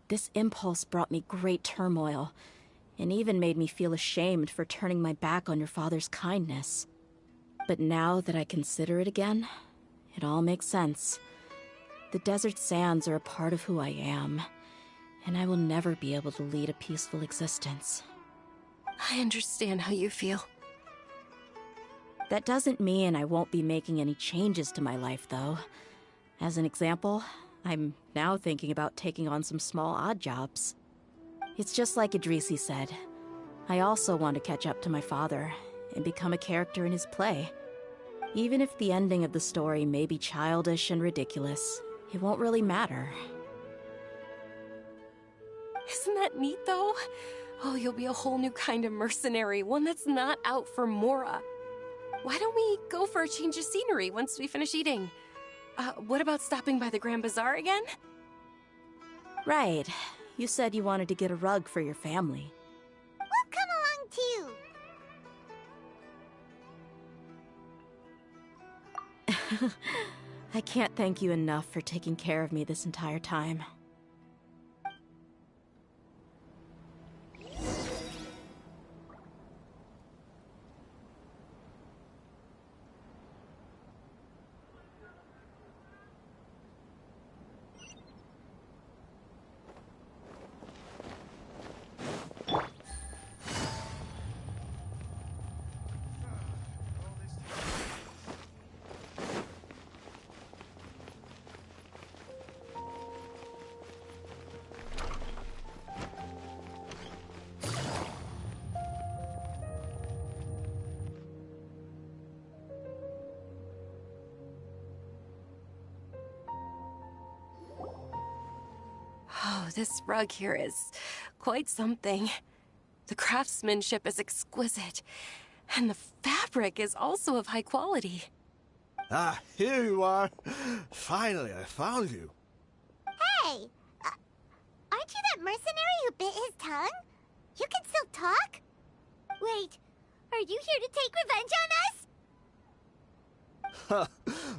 This impulse brought me great turmoil, and even made me feel ashamed for turning my back on your father's kindness. But now that I consider it again, it all makes sense. The desert sands are a part of who I am, and I will never be able to lead a peaceful existence. I understand how you feel. That doesn't mean I won't be making any changes to my life, though. As an example, I'm now thinking about taking on some small odd jobs. It's just like Idrisi said. I also want to catch up to my father and become a character in his play. Even if the ending of the story may be childish and ridiculous, it won't really matter. Isn't that neat, though? Oh, you'll be a whole new kind of mercenary, one that's not out for Mora. Why don't we go for a change of scenery once we finish eating? What about stopping by the Grand Bazaar again? Right. You said you wanted to get a rug for your family. We'll come along too. I can't thank you enough for taking care of me this entire time. Oh, this rug here is quite something. The craftsmanship is exquisite, and the fabric is also of high quality. Ah, here you are. Finally, I found you. Hey! Aren't you that mercenary who bit his tongue? You can still talk? Wait, are you here to take revenge on us?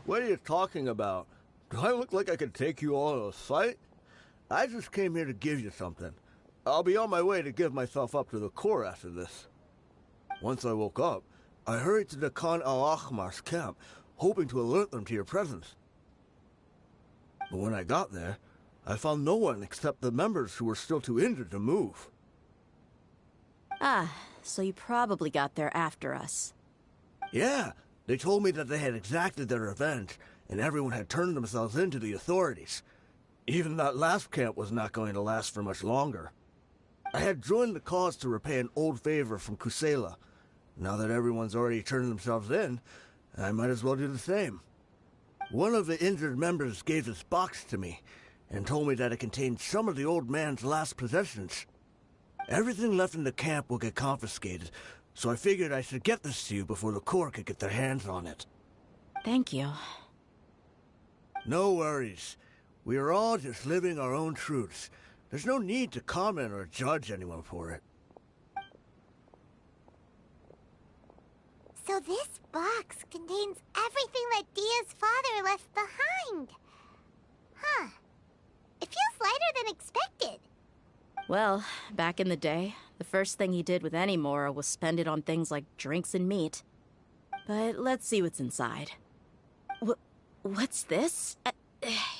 What are you talking about? Do I look like I could take you all in a fight? I just came here to give you something. I'll be on my way to give myself up to the Corps after this. Once I woke up, I hurried to the Khan al-Ahmar's camp, hoping to alert them to your presence. But when I got there, I found no one except the members who were still too injured to move. Ah, so you probably got there after us. Yeah, they told me that they had exacted their revenge, and everyone had turned themselves in to the authorities. Even that last camp was not going to last for much longer. I had joined the cause to repay an old favor from Kusela. Now that everyone's already turned themselves in, I might as well do the same. One of the injured members gave this box to me, and told me that it contained some of the old man's last possessions. Everything left in the camp will get confiscated, so I figured I should get this to you before the Corps could get their hands on it. Thank you. No worries. We are all just living our own truths. There's no need to comment or judge anyone for it. So this box contains everything that Dehya's father left behind. Huh. It feels lighter than expected. Well, back in the day, the first thing he did with any Mora was spend it on things like drinks and meat. But let's see what's inside. What's this?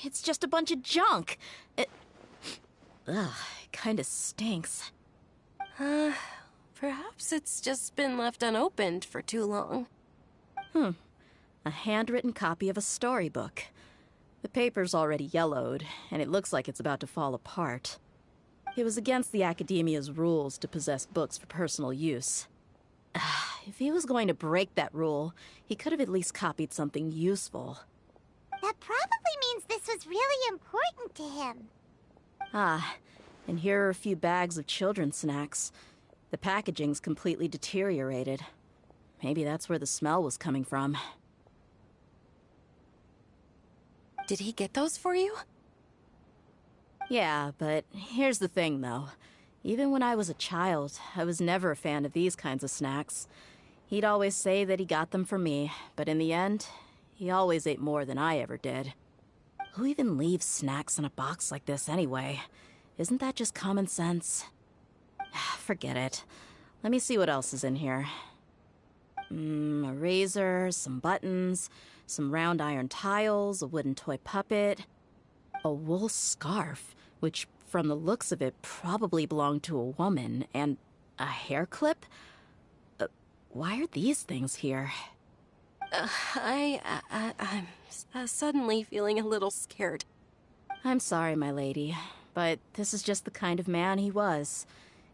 It's just a bunch of junk. Ugh, it kinda stinks. Perhaps it's just been left unopened for too long. A handwritten copy of a storybook. The paper's already yellowed, and it looks like it's about to fall apart. It was against the Academia's rules to possess books for personal use. If he was going to break that rule, he could have at least copied something useful. That probably means this was really important to him. Ah, and here are a few bags of children's snacks. The packaging's completely deteriorated. Maybe that's where the smell was coming from. Did he get those for you? Yeah, but here's the thing, though. Even when I was a child, I was never a fan of these kinds of snacks. He'd always say that he got them for me, but in the end, he always ate more than I ever did. Who even leaves snacks in a box like this anyway? Isn't that just common sense? Forget it. Let me see what else is in here. A razor, some buttons, some round iron tiles, a wooden toy puppet, a wool scarf, which from the looks of it probably belonged to a woman, and a hair clip? Why are these things here? I'm suddenly feeling a little scared. I'm sorry, my lady, but this is just the kind of man he was.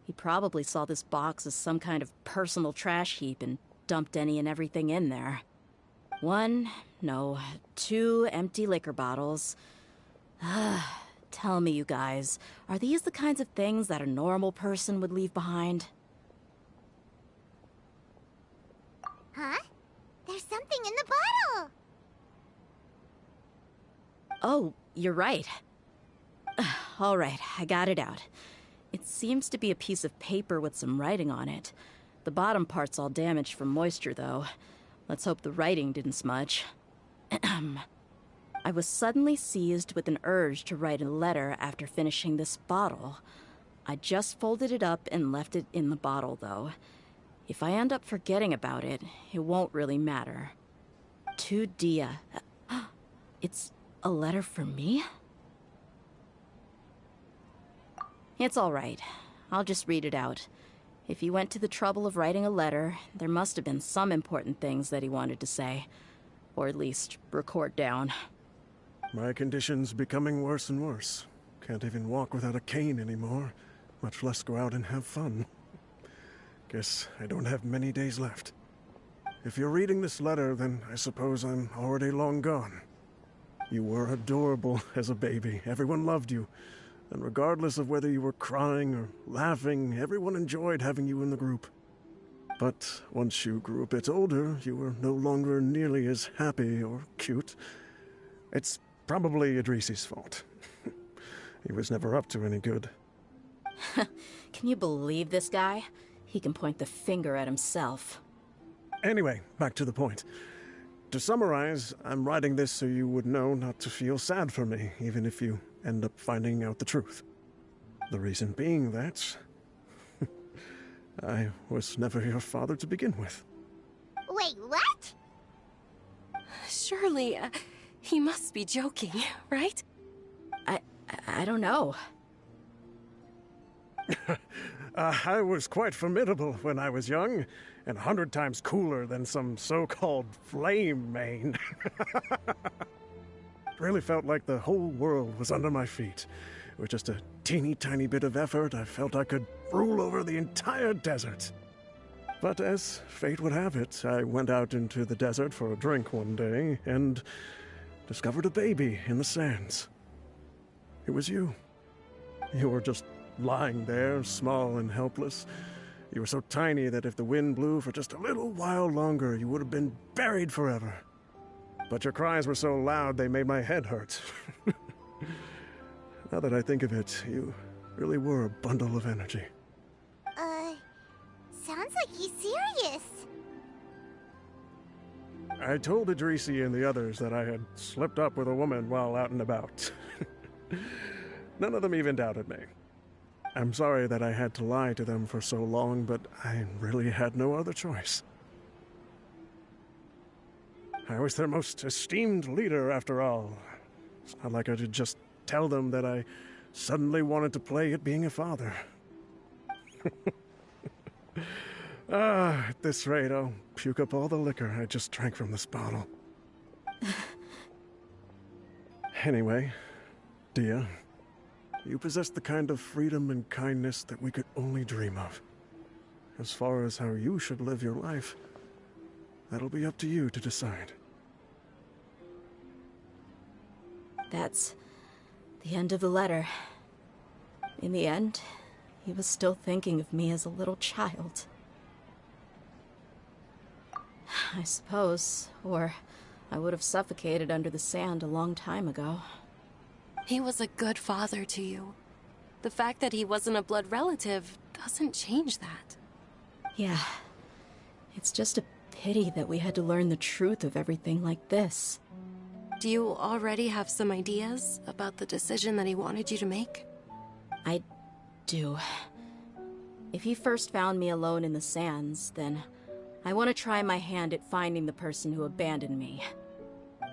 He probably saw this box as some kind of personal trash heap and dumped any and everything in there. 2 empty liquor bottles. Tell me, you guys, are these the kinds of things that a normal person would leave behind? Huh? There's something in the bottle! Oh, you're right. All right, I got it out. It seems to be a piece of paper with some writing on it. The bottom part's all damaged from moisture, though. Let's hope the writing didn't smudge. I was suddenly seized with an urge to write a letter after finishing this bottle. I just folded it up and left it in the bottle, though. If I end up forgetting about it, it won't really matter. To Dehya. It's a letter for me? It's all right. I'll just read it out. If he went to the trouble of writing a letter, there must have been some important things that he wanted to say. Or at least record down. My condition's becoming worse and worse. Can't even walk without a cane anymore, much less go out and have fun. Guess I don't have many days left. If you're reading this letter, then I suppose I'm already long gone. You were adorable as a baby. Everyone loved you. And regardless of whether you were crying or laughing, everyone enjoyed having you in the group. But once you grew a bit older, you were no longer nearly as happy or cute. It's probably Idrisi's fault. He was never up to any good. Can you believe this guy? He can point the finger at himself. Anyway, back to the point. To summarize, I'm writing this so you would know not to feel sad for me, even if you end up finding out the truth. The reason being that I was never your father to begin with. Wait, what? Surely, he must be joking, right? I don't know. I was quite formidable when I was young, and 100 times cooler than some so-called flame main. It really felt like the whole world was under my feet. With just a teeny tiny bit of effort, I felt I could rule over the entire desert. But as fate would have it, I went out into the desert for a drink one day and discovered a baby in the sands. It was you. You were just lying there, small and helpless. You were so tiny that if the wind blew for just a little while longer, you would have been buried forever. But your cries were so loud they made my head hurt. Now that I think of it, you really were a bundle of energy. Sounds like he's serious. I told Idrisi and the others that I had slipped up with a woman while out and about. None of them even doubted me. I'm sorry that I had to lie to them for so long, but I really had no other choice. I was their most esteemed leader, after all. It's not like I could just tell them that I suddenly wanted to play at being a father. At this rate, I'll puke up all the liquor I just drank from this bottle. Anyway, Dehya, you possess the kind of freedom and kindness that we could only dream of. As far as how you should live your life, that'll be up to you to decide. That's the end of the letter. In the end, he was still thinking of me as a little child. I suppose, or I would have suffocated under the sand a long time ago. He was a good father to you. The fact that he wasn't a blood relative doesn't change that. Yeah. It's just a pity that we had to learn the truth of everything like this. Do you already have some ideas about the decision that he wanted you to make? I do. If he first found me alone in the sands, then I want to try my hand at finding the person who abandoned me.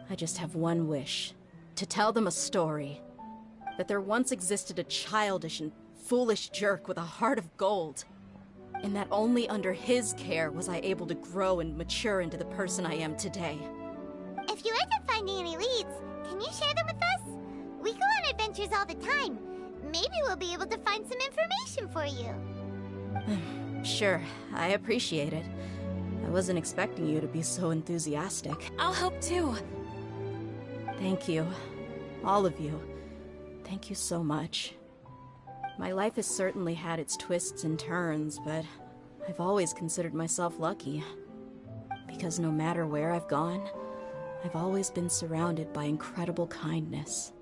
I just have one wish. To tell them a story. That there once existed a childish and foolish jerk with a heart of gold. And that only under his care was I able to grow and mature into the person I am today. If you end up finding any leads, can you share them with us? We go on adventures all the time. Maybe we'll be able to find some information for you. Sure, I appreciate it. I wasn't expecting you to be so enthusiastic. I'll help too. Thank you. All of you. Thank you so much. My life has certainly had its twists and turns, but I've always considered myself lucky. Because no matter where I've gone, I've always been surrounded by incredible kindness.